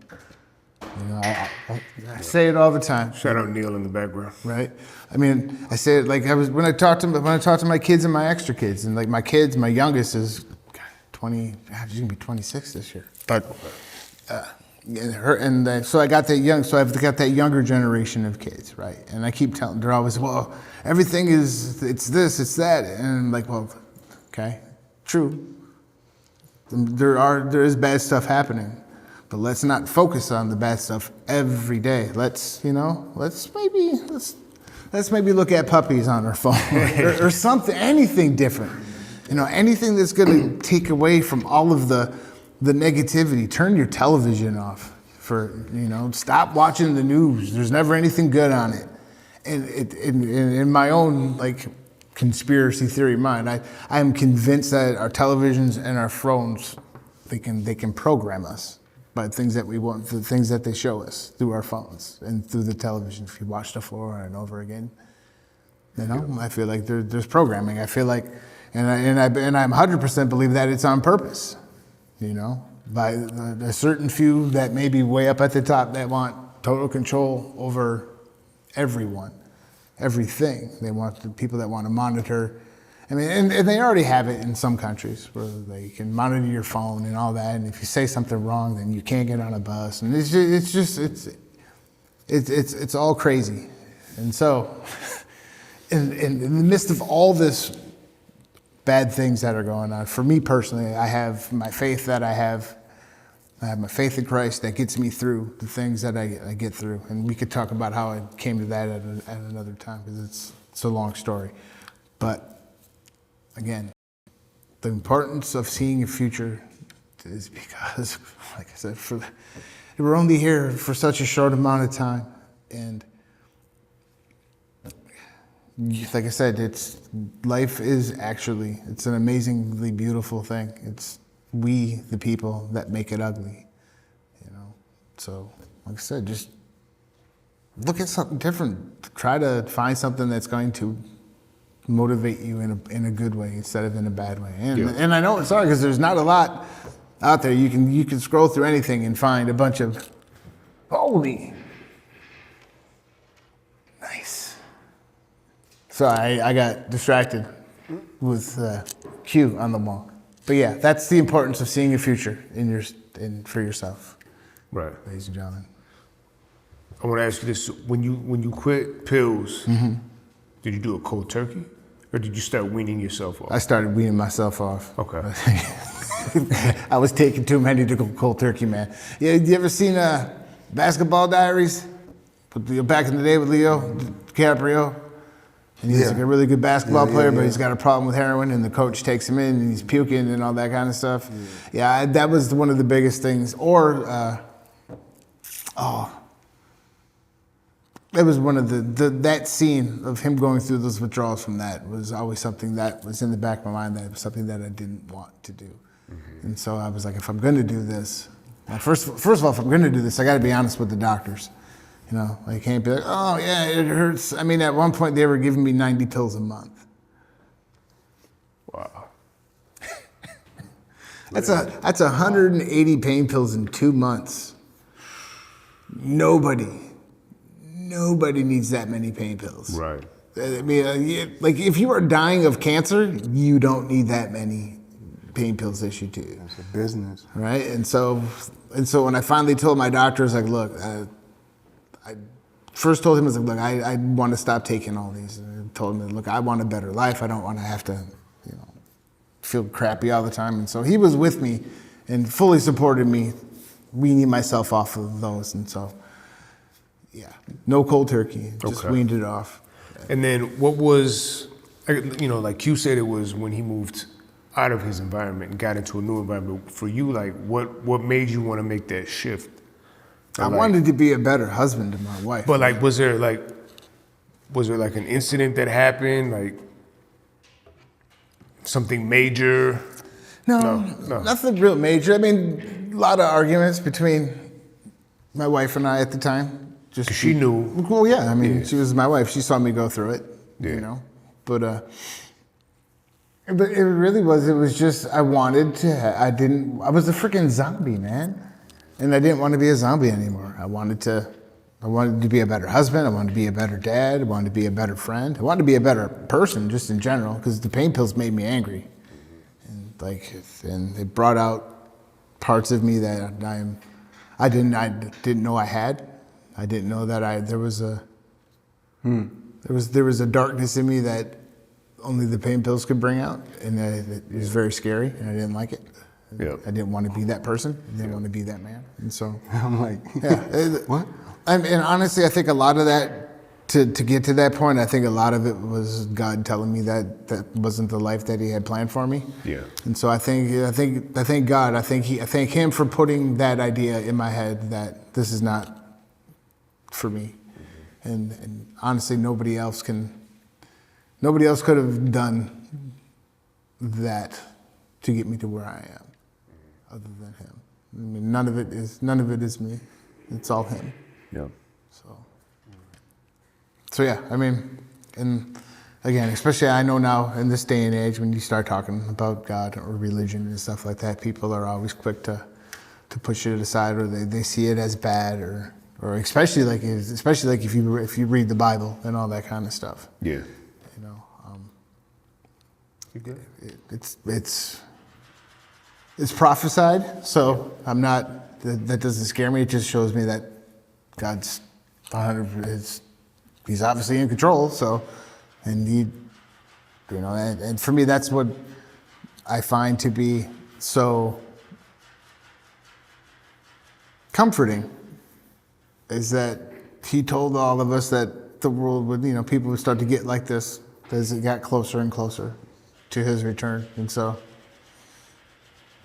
You know, I say it all the time. Shout out Neil in the background. Right? I mean, I say it like when I talk to my kids and my extra kids, and like my kids, my youngest is 20. She's gonna be 26 this year. But so I got that young. So I've got that younger generation of kids, right? And I keep telling, they're always, well, everything it's this, it's that, and I'm like, well, okay, true. There is bad stuff happening, but let's not focus on the bad stuff every day. Let's maybe look at puppies on our phone or something, anything different. You know, anything that's going to take away from all of the negativity. Turn your television off. Stop watching the news. There's never anything good on it. And in my own like conspiracy theory mind, I am convinced that our televisions and our phones, they can program us by things that we want, the things that they show us through our phones and through the television. If you watch stuff over and over again, I feel like there's programming. I feel like, and I'm 100% believe that it's on purpose. By a certain few that may be way up at the top that want total control over everyone, everything. They want the people that want to monitor. I mean, and they already have it in some countries where they can monitor your phone and all that. And if you say something wrong, then you can't get on a bus. And it's all crazy. And so, in the midst of all this bad things that are going on, for me personally, I have my faith that I have my faith in Christ that gets me through the things that I get through. And we could talk about how I came to that at another time, because it's a long story. But again, the importance of seeing your future is because, like I said, we're only here for such a short amount of time. And like I said, life is actually, it's an amazingly beautiful thing. It's we, the people, that make it ugly, So, like I said, just look at something different. Try to find something that's going to motivate you in a good way instead of in a bad way. And I know it's hard because there's not a lot out there. You can scroll through anything and find a bunch of holy. Nice. So I got distracted with Q on the wall. But yeah, that's the importance of seeing your future for yourself. Right. Ladies and gentlemen. I want to ask you this: when you quit pills, did you do a cold turkey, or did you start weaning yourself off? I started weaning myself off. Okay. I was taking too many to go cold turkey, man. Yeah, you ever seen Basketball Diaries? Back in the day with Leo DiCaprio? And he's like a really good basketball player, but he's got a problem with heroin, and the coach takes him in, and he's puking and all that kind of stuff. Yeah, that was one of the biggest things. Or, that was one of that scene of him going through those withdrawals from that was always something that was in the back of my mind, that was something that I didn't want to do. And so I was like, if I'm going to do this, first of all, if I'm going to do this, I got to be honest with the doctors. I can't be like, oh yeah, it hurts. I mean, at one point they were giving me 90 pills a month. Wow. That's 180 pain pills in 2 months. Nobody needs that many pain pills. Right. I mean, like if you are dying of cancer, you don't need that many pain pills issued to you. It's a business. Right? And so when I finally told my doctors, like, look, I first told him, I was like, look, I want to stop taking all these. And I told him, look, I want a better life. I don't want to have to, feel crappy all the time. And so he was with me and fully supported me weaning myself off of those. And so, yeah, no cold turkey, just weaned it off. And then what was, like Q said, it was when he moved out of his environment and got into a new environment. For you, like, what made you want to make that shift? I wanted to be a better husband to my wife. But like, was there like an incident that happened, like something major? No, nothing real major. I mean, a lot of arguments between my wife and I at the time. Just 'Cause she knew. Well, yeah. I mean, Yeah. she was my wife. She saw me go through it. Yeah. You know, but it really was. It was just I wanted to. I was a freaking zombie, man, and I didn't want to be a zombie anymore. I wanted to be a better husband. I wanted to be a better dad. I wanted to be a better friend. I wanted to be a better person, just in general, because the pain pills made me angry. And it brought out parts of me that I didn't know I had. I didn't know that there was a darkness in me that only the pain pills could bring out, and it was very scary, and I didn't like it. Yeah. I didn't want to be that person. I didn't want to be that man, and so I'm like, yeah. what? And honestly, I think a lot of that. To get to that point, I think a lot of it was God telling me that wasn't the life that He had planned for me. Yeah. And so I thank God. I thank Him for putting that idea in my head that this is not for me. And honestly, nobody else could have done that to get me to where I am, other than Him. I mean, none of it is me. It's all Him. Yeah. So yeah, I mean, and again, especially I know now in this day and age, when you start talking about God or religion and stuff like that, people are always quick to push it aside, or they see it as bad, or especially like if you read the Bible and all that kind of stuff. Yeah. You know, You good? it's prophesied, so I'm not. That doesn't scare me. It just shows me that God's 100%. He's obviously in control, so, and and for me, that's what I find to be so comforting, is that He told all of us that the world would, people would start to get like this as it got closer and closer to His return. And so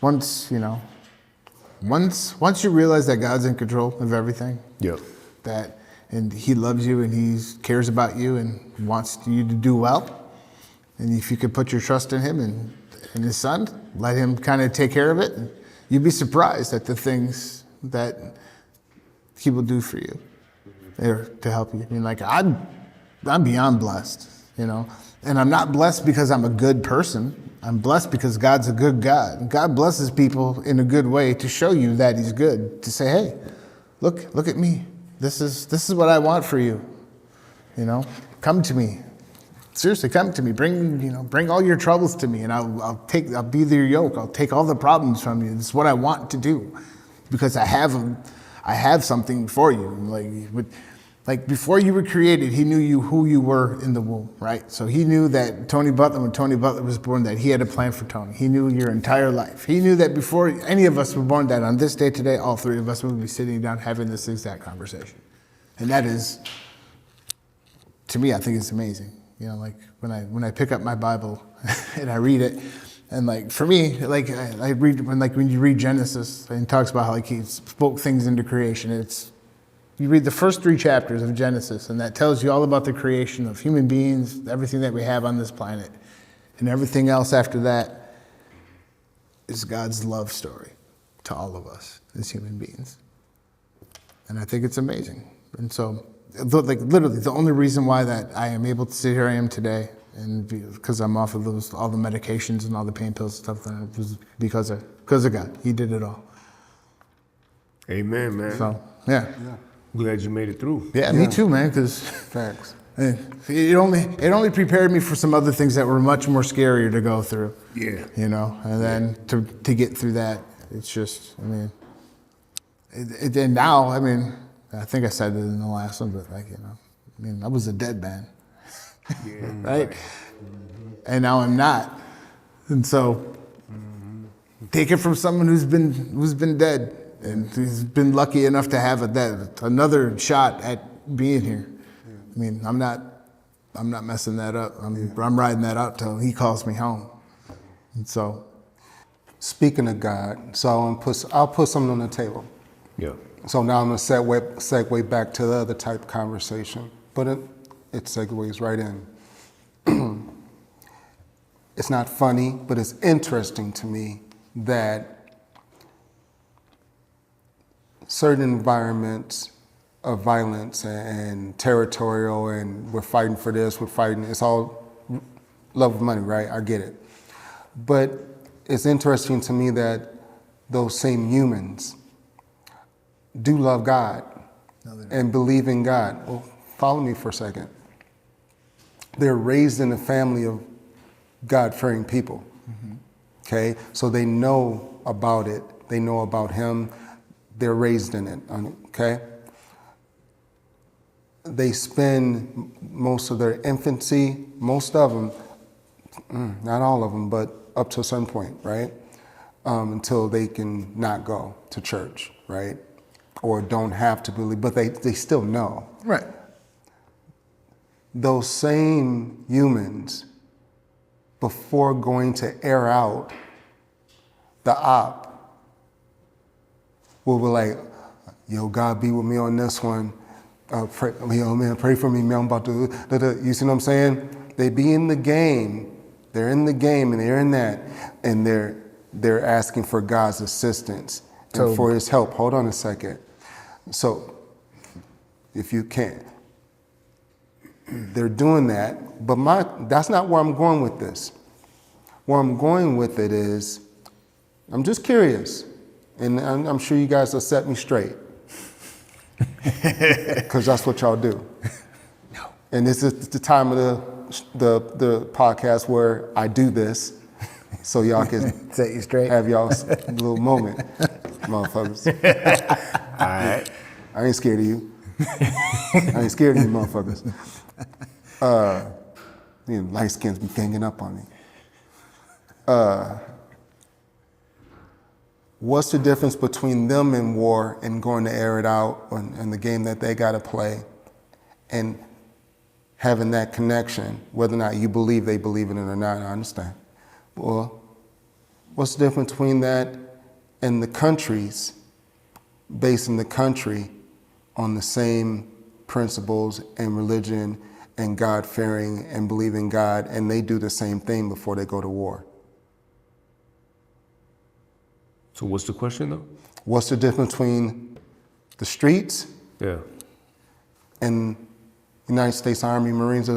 once you realize that God's in control of everything, Yep. and He loves you and He cares about you and wants you to do well. And if you could put your trust in Him and His Son, let Him kind of take care of it, you'd be surprised at the things that He will do for you or to help you. I mean, like, I'm beyond blessed, and I'm not blessed because I'm a good person. I'm blessed because God's a good God. God blesses people in a good way to show you that He's good, to say, hey, look at me. This is what I want for you. Come to me. Seriously, come to me. Bring all your troubles to me, and I'll be your yoke. I'll take all the problems from you. This is what I want to do, because I have something for you. Like before you were created, He knew who you were in the womb, right? So He knew that when Tony Butler was born, that He had a plan for Tony. He knew your entire life. He knew that before any of us were born, that on this day today, all three of us would be sitting down having this exact conversation. And that is, to me, I think it's amazing. Like when I pick up my Bible and I read it, and like for me, like I read when you read Genesis, and it talks about how He spoke things into creation. You read the first 3 chapters of Genesis, and that tells you all about the creation of human beings, everything that we have on this planet. And everything else after that is God's love story to all of us as human beings. And I think it's amazing. And so, like, literally, the only reason why that I am able to sit here I am today, and because I'm off of all the medications and all the pain pills and stuff, that was because of God. He did it all. Amen, man. So, yeah. Glad you made it through. Yeah, me too, man, because Facts. it only prepared me for some other things that were much more scarier to go through. Yeah. And then to get through that, it's just, I mean, and now, I mean, I think I said it in the last one, but I was a dead man, Yeah. right? And now I'm not, and so take it from someone who's been dead. And he's been lucky enough to have another shot at being here. I mean, I'm not messing that up. I'm riding that out till He calls me home. And so, Speaking of God, so I'll put something on the table. Yeah. So now I'm going to segue back to the other type of conversation, but it segues right in. It's not funny, but it's interesting to me that certain environments of violence and territorial, and we're fighting for this, it's all love of money, right? I get it. But it's interesting to me that those same humans do love God and believe in God. Well, follow me for a second. They're raised in a family of God-fearing people. Okay, so they know about it. They know about Him. They're raised in it. Okay. They spend most of their infancy, most of them, not all of them, but up to a certain point, right? Until they can not go to church, right? Or don't have to believe, but they still know. right. Those same humans, before going to air out the op, will be like, yo, God be with me on this one. Pray, man, pray for me, man. I'm about to, you see what I'm saying? They be in the game. They're in the game and they're in that. And they're asking for God's assistance and for His help. Hold on a second. So, if you can. They're doing that, but that's not where I'm going with this. Where I'm going with it is, I'm just curious, and I'm sure you guys will set me straight, because that's what y'all do. No. And this is the time of the podcast where I do this, so y'all can Set you straight. have y'all's little moment, motherfuckers. All right. I ain't scared of you. I ain't scared of you motherfuckers. Light skins be ganging up on me. What's the difference between them in war and going to air it out and the game that they got to play and having that connection, whether or not you believe they believe in it or not, I understand. Well, what's the difference between that and the countries basing the country on the same principles and religion and God-fearing and believing God, and they do the same thing before they go to war? So what's the question though? What's the difference between the streets Yeah. and United States Army, Marines, Well,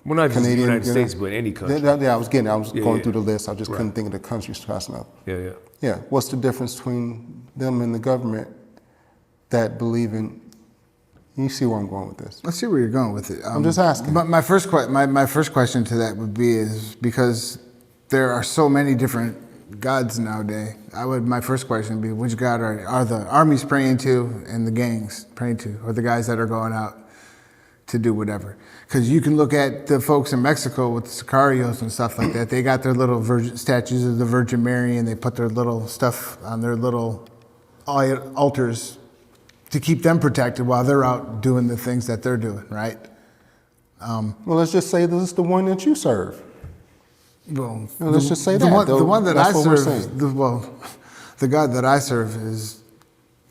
not just the Canadian, United you know? States, but any country. Yeah, I was going yeah. through the list. I just Right. couldn't think of the countries fast enough. Yeah. Yeah, what's the difference between them and the government that believe in? You see where I'm going with this? Let's see where you're going with it. I'm just asking. My first question to that would be is because there are so many different gods nowadays. My first question would be, which god are the armies praying to and the gangs praying to, or the guys that are going out to do whatever? Because you can look at the folks in Mexico with the sicarios and stuff like that. They got their little statues of the Virgin Mary, and they put their little stuff on their little altars to keep them protected while they're out doing the things that they're doing, right? Well, let's just say this is the one that you serve. Well, let's just say the that. one that That's I what we're serve, saying. the God that I serve is,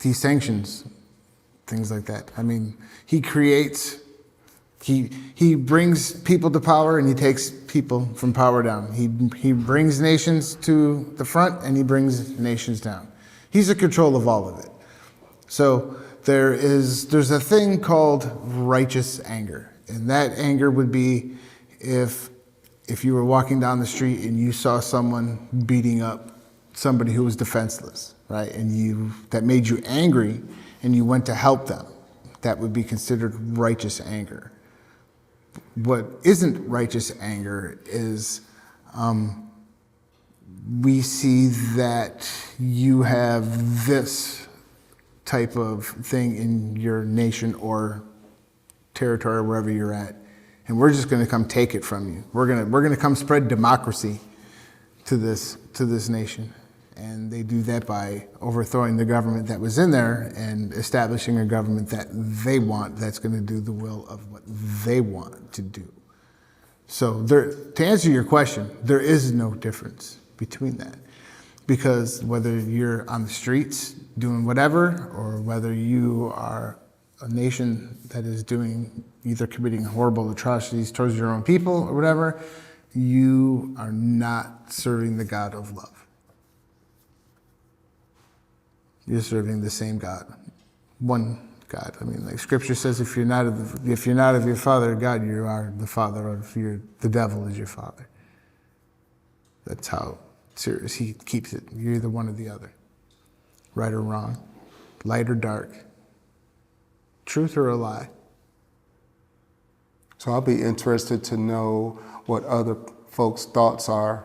He sanctions things like that. I mean, He creates, He brings people to power and He takes people from power down. He brings nations to the front and He brings nations down. He's in control of all of it. So there's a thing called righteous anger, and that anger would be if you were walking down the street and you saw someone beating up somebody who was defenseless, right? And that made you angry and you went to help them. That would be considered righteous anger. What isn't righteous anger is we see that you have this type of thing in your nation or territory, wherever you're at, and we're just going to come take it from you. We're going to come spread democracy to this nation, and they do that by overthrowing the government that was in there and establishing a government that they want, that's going to do the will of what they want to do. So to answer your question, there is no difference between that. Because whether you're on the streets doing whatever, or whether you are a nation that is either committing horrible atrocities towards your own people or whatever, you are not serving the God of love. You're serving the same God, one God. I mean, like Scripture says, if you're not of your father God, you are the father of the devil is your father. That's how serious he keeps it. You're either one or the other, right or wrong, light or dark, truth or a lie. So I'll be interested to know what other folks' thoughts are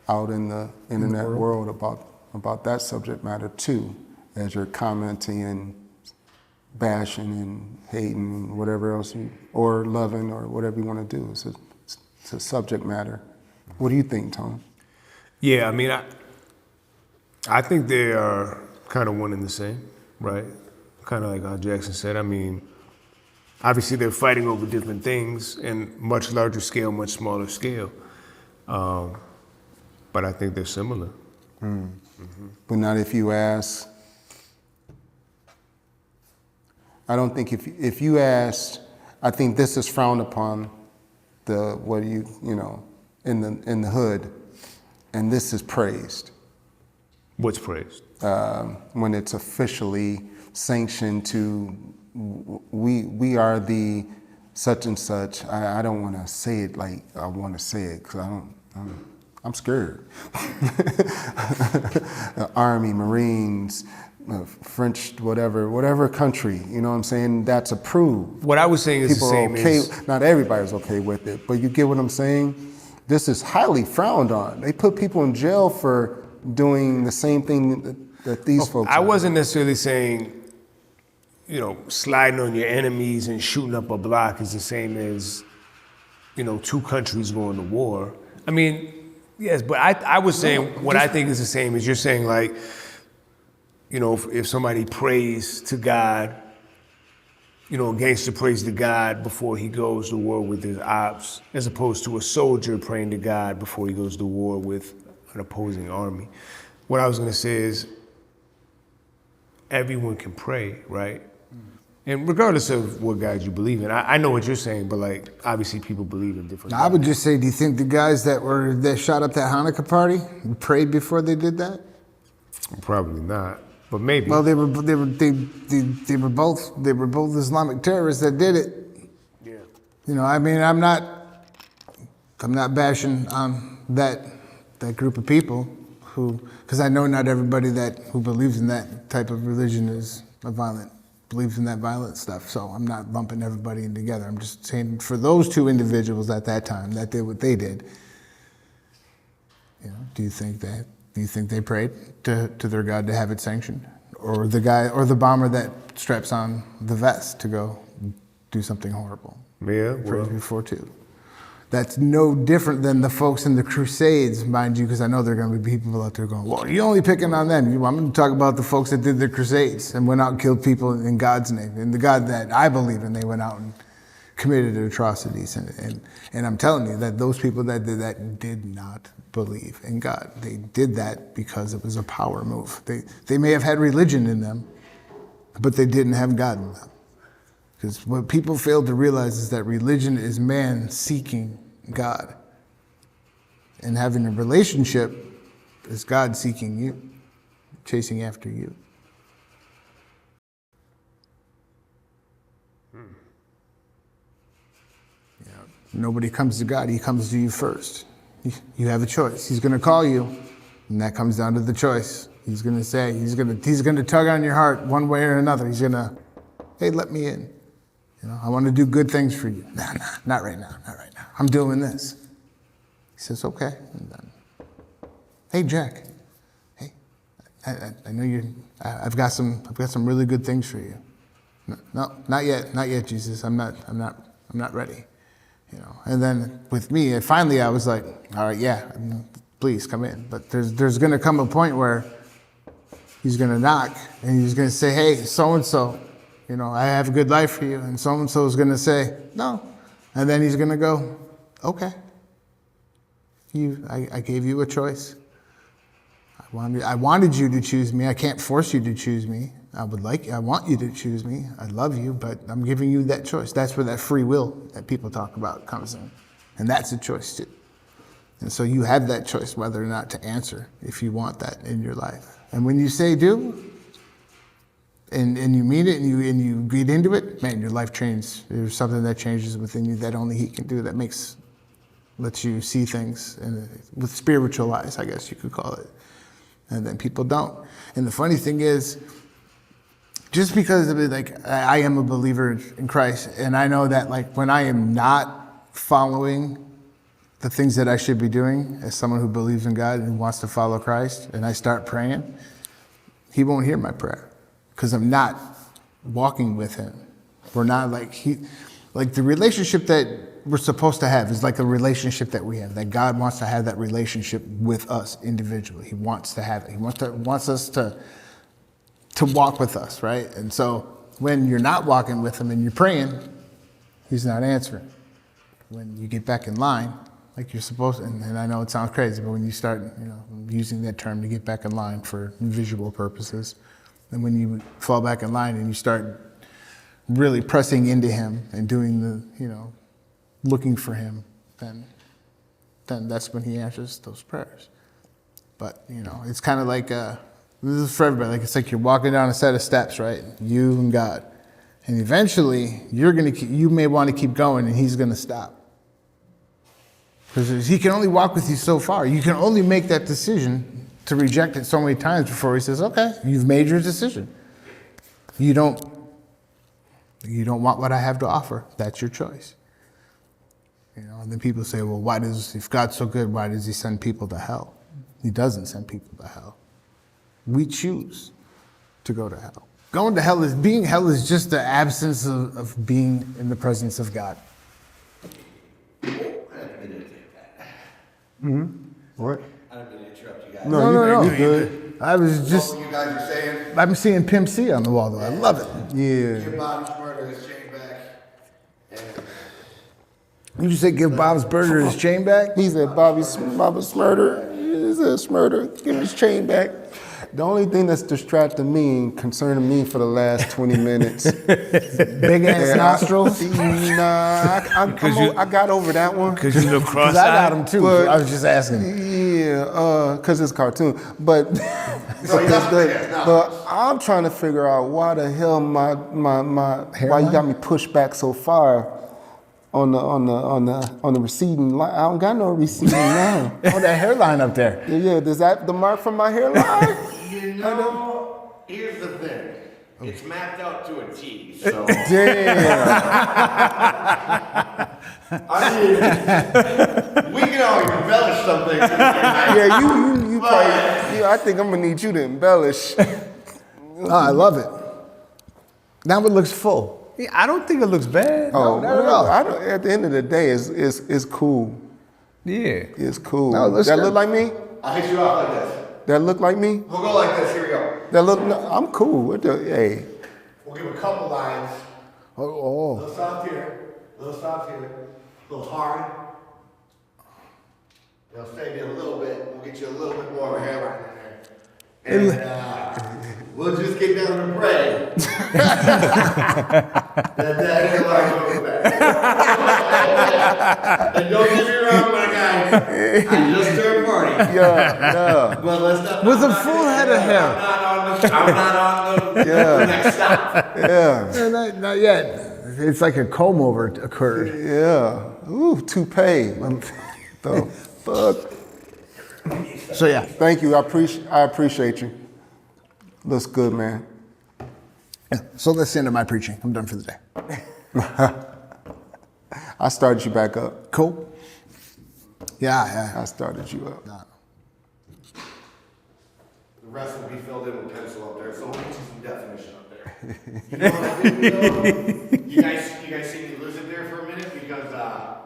out in the internet world about that subject matter too, as you're commenting and bashing and hating and whatever else or loving or whatever you want to do. It's a subject matter. What do you think, Tom? Yeah, I mean, I think they are kind of one and the same, right? Kind of like how Jackson said. I mean, obviously they're fighting over different things in much larger scale, much smaller scale. But I think they're similar. Mm-hmm. But not if you ask. I don't think if you asked, I think this is frowned upon, in the hood, and this is praised. What's praised? When it's officially sanctioned to, we are the such and such. I don't want to say it like I want to say it because I'm scared. Army, Marines, French, whatever country, you know what I'm saying, that's approved. What I was saying is People the same are okay, as... not everybody's okay with it, but you get what I'm saying? This is highly frowned on. They put people in jail for doing the same thing that these folks I are. wasn't necessarily saying, sliding on your enemies and shooting up a block is the same as, two countries going to war. I mean, yes, but I was saying what I think is the same as you're saying, like, if somebody prays to God, gangster prays to God before he goes to war with his ops, as opposed to a soldier praying to God before he goes to war with an opposing army. What I was going to say is everyone can pray, right? And regardless of what God you believe in, I know what you're saying, but like obviously people believe in different. I would just say, do you think the guys that shot up that Hanukkah party prayed before they did that? Probably not, but maybe. Well, they were both Islamic terrorists that did it. Yeah. I mean, I'm not bashing that group of people because I know not everybody who believes in that type of religion believes in that violent stuff. So I'm not lumping everybody in together. I'm just saying for those two individuals at that time that did what they did. Do you think they prayed to their God to have it sanctioned, or the bomber that straps on the vest to go do something horrible? Yeah, prayed before too. That's no different than the folks in the Crusades, mind you, because I know there are going to be people out there going, well, you're only picking on them. I'm going to talk about the folks that did the Crusades and went out and killed people in God's name. And the God that I believe in, they went out and committed atrocities. And I'm telling you that those people that did that did not believe in God. They did that because it was a power move. They may have had religion in them, but they didn't have God in them. Because what people fail to realize is that religion is man seeking God. And having a relationship is God seeking you, chasing after you. Nobody comes to God, he comes to you first. You have a choice. He's going to call you, and that comes down to the choice. He's going to say, he's going to tug on your heart one way or another. He's going to, hey, let me in. I want to do good things for you. No, not right now, not right now. I'm doing this. He says, okay. And then, hey, Jack. Hey, I know I've got some really good things for you. No, not yet, Jesus. I'm not ready. And then with me, finally I was like, all right, yeah, please come in. But there's going to come a point where he's going to knock and he's going to say, hey, so-and-so, I have a good life for you. And so-and-so is going to say, no. And then he's going to go, okay. I gave you a choice. I wanted you to choose me. I can't force you to choose me. I want you to choose me. I love you, but I'm giving you that choice. That's where that free will that people talk about comes in. And that's a choice too. And so you have that choice whether or not to answer if you want that in your life. And when you say do, and you mean it and you get into it, man, your life changes. There's something that changes within you that only he can do, that lets you see things with spiritual eyes, I guess you could call it. And then people don't. And the funny thing is, just because of it, like, I am a believer in Christ, and I know that, like, when I am not following the things that I should be doing as someone who believes in God and wants to follow Christ, and I start praying, he won't hear my prayer because I'm not walking with him. We're not like the relationship that we're supposed to have is like a relationship that we have, that God wants to have that relationship with us individually. He wants to have it. He wants us to walk with us, right? And so when you're not walking with him and you're praying, he's not answering. When you get back in line, like you're supposed to, and I know it sounds crazy, but when you start, using that term to get back in line for visual purposes, and when you fall back in line and you start really pressing into him and doing the, looking for him, then that's when he answers those prayers. But, it's kind of like, this is for everybody. Like, it's like you're walking down a set of steps, right? You and God. And eventually, you may want to keep going and he's going to stop. Because he can only walk with you so far. You can only make that decision to reject it so many times before he says, okay, you've made your decision. You don't want what I have to offer. That's your choice. And then people say, well, if God's so good, why does he send people to hell? He doesn't send people to hell. We choose to go to hell. Being hell is just the absence of being in the presence of God. What? I don't mean to interrupt you guys. No. You good? I was just, What you guys are saying? I'm seeing Pimp C on the wall though. I love it. Yeah. Give Bob's murder his chain back. And You just say give Bob's Burger his chain back? He said Bobby's murder. He said murder. Give him his chain back. The only thing that's distracted me and concerning me for the last 20 minutes. Big ass nostrils? I got over that one. Because you look Because cross-eyed. I got them too. But- I was just asking. Yeah, because it's cartoon. But but I'm trying to figure out why the hell why you got me pushed back so far on the receding line. I don't got no receding line. Oh, that hairline up there. Yeah, is that the mark from my hairline? here's the thing. It's mapped out to a T, so. Damn. I mean, we can always embellish something. Yeah, you probably. Yeah, I think I'm gonna need you to embellish. Oh, I love it. Now it looks full. Yeah, I don't think it looks bad. Oh, not at well, all. I don't, at the end of the day, it's cool. Yeah. It's cool. No, it looks that good. look like me? I'll hit you off like this. That look like me? We'll go like this. Here we go. That look? No, I'm cool. What the? Hey. We'll give a couple lines. A Oh. little soft here. A little soft here. A little hard. They'll stay a little bit. We'll get you a little bit more of a hairline in there. And we'll just get down to pray. that hairline goes back. And don't get me wrong, my guy. I just turned 40. Yeah. But let's not. With a I'm not full gonna- head of hair. I'm not on the next stop. Yeah. Not yet. It's like a comb over occurred. Yeah. Ooh, toupee. The fuck. So yeah. Thank you. I appreciate you. Looks good, man. Yeah. So that's the end of my preaching. I'm done for the day. I started you back up. Cool. Yeah. I started you up. The rest will be filled in with pencil up there, so we'll get you some definition up there. You know what I did, you guys see me lose it there for a minute because I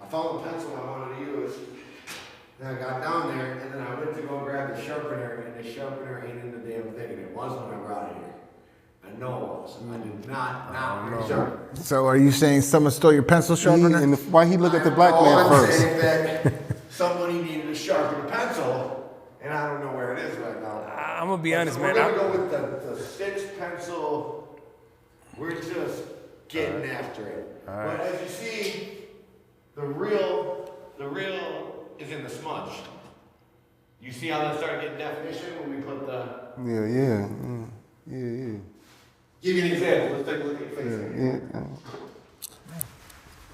found the pencil I wanted to use. Then I got down there and then I went to go grab the sharpener and the sharpener ain't in the damn thing and it was when I brought it here. I know it was. I did not bring a sharpener. So are you saying someone stole your pencil sharpener? Why he look at the black All man I'm first? saying that somebody needed to sharpen a pencil, and I don't know where it is right now. I'm gonna be honest, So man. we're gonna go with the 6 pencil. We're just getting after it. But as you see, the real is in the smudge. You see how that started getting definition when we put the. Yeah. Give you an example. Let's take a look at your face.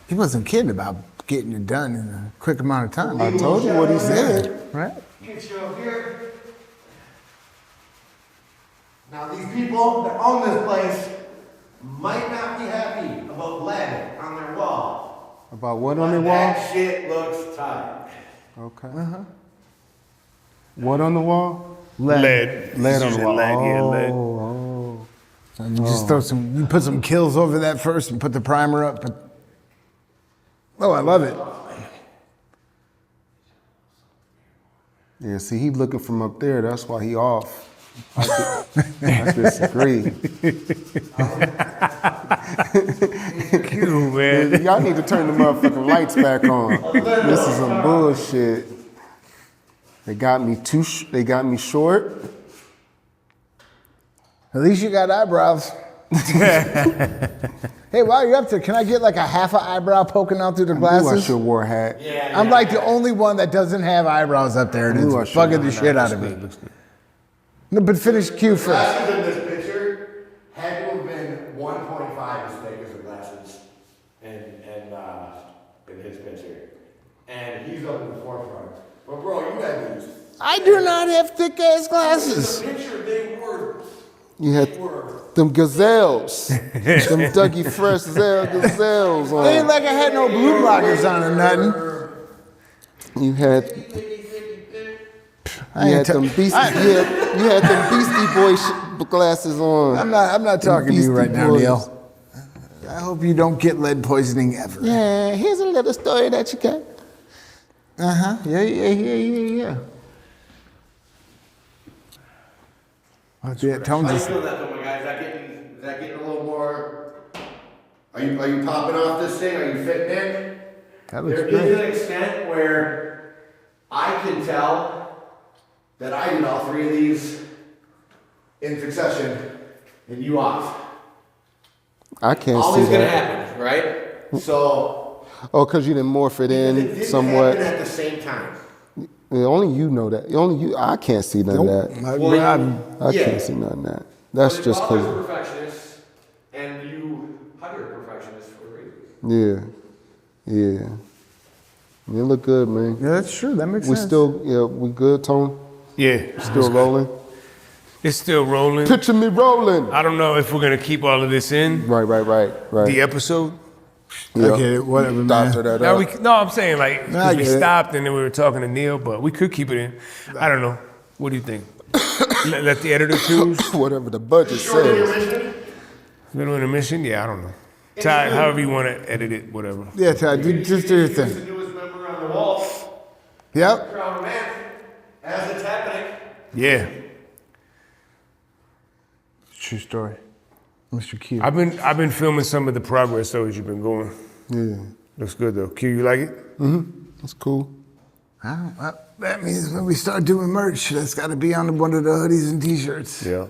He wasn't kidding about getting it done in a quick amount of time. I told you what he said. Right? Get you up here. Now these people that own this place might not be happy about lead on their wall. About what on But the wall? that shit looks tight. Okay. What on the wall? Lead. Lead He's on the using wall. lead, yeah, lead. Oh. So you just throw some, you put some kills over that first and put the primer up. Oh, I love it. Yeah, see, he looking from up there. That's why he off. I disagree. Cute, man. Y'all need to turn the motherfucking lights back on. This is some bullshit. They got me they got me short. At least you got eyebrows. Hey, while you're up there, can I get like a half an eyebrow poking out through the I glasses? should wear a hat. Yeah. I'm like the only one that doesn't have eyebrows up there, and Ooh, I it's should- bugging the shit out of me. No, but finish Q first. Glasses in this picture had to have been 1.5 as thick as the glasses in his picture. And he's up in the forefront. But bro, you got these. I do not have thick ass In glasses. the picture, they were. You had them gazelles. Them Dougie Fresh gazelles on. It ain't like I had no blue blockers on or nothing. You had I ain't them Beastie you had them Beastie Boy glasses on. I'm not talking to you Beastie right now, Boys. Neil. I hope you don't get lead poisoning ever. Yeah, here's a little story that you got. Yeah. Oh, yeah, Tone How you just, feel that though, my guy? Is that getting a little more? Are you popping off this thing? Are you fitting in? that looks There great. is an extent where I can tell that I did all 3 of these in succession and you off. I can't see Always gonna that. happen, right? So Oh, because you didn't morph it it in didn't somewhat. happen at the same time. Yeah, only you know that. Only you. I can't see none of that. I Yeah. can't see none of that. That's But just you're always because. a perfectionist, and you hire a perfectionist for a reason. Yeah. You look good, man. Yeah, that's true. That makes We sense. we good, Tone? Yeah, Still rolling? it's still rolling. Picture me rolling. I don't know if we're gonna keep all of this in Right. the episode. Yeah. I get it, whatever, man. Doctor that Now up. no, I'm saying like No, I because we get it. stopped and then we were talking to Neil, but we could keep it in. I don't know. What do you think? Let the editor choose. Whatever the budget says. Little intermission? Yeah, I don't know. Ty, however you want to edit it, whatever. Yeah, Todd, just do your The thing. newest member on the wall, Yep. Crown Man, as it's happening. Yeah, True story. Mr. Q. I've been filming some of the progress though as you've been going. Yeah. Looks good though. Q, you like it? That's cool. Well, that means when we start doing merch, that's got to be on one of the hoodies and t-shirts. Yeah.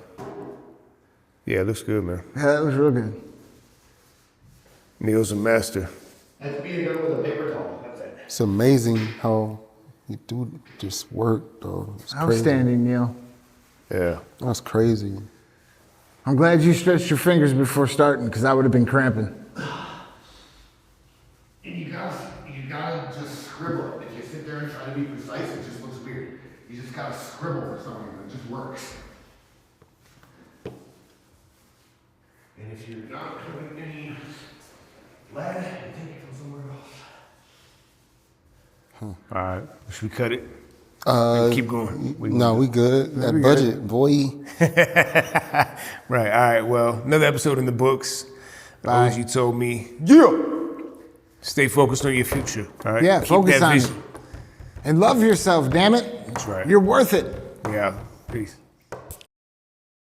Yeah, it looks good, man. Yeah, that was real good. Neil's a master. That's being done with a paper towel. That's it. It's amazing how you do this work, though. It's crazy. Outstanding, Neil. Yeah. That's crazy. I'm glad you stretched your fingers before starting, because I would have been cramping. And you gotta just scribble it. If you sit there and try to be precise, it just looks weird. You just gotta scribble for some reason. It just works. And if you're not putting any lead, you take it from somewhere else. All right. Should we cut it? Keep going. No, we good. That we budget, boy. Right. All right. Well, another episode in the books. Bye. As you told me, Yeah. stay focused on your future. All right. Yeah, Keep focus that on it. vision. And love yourself, damn it. That's right. You're worth it. Yeah. Peace.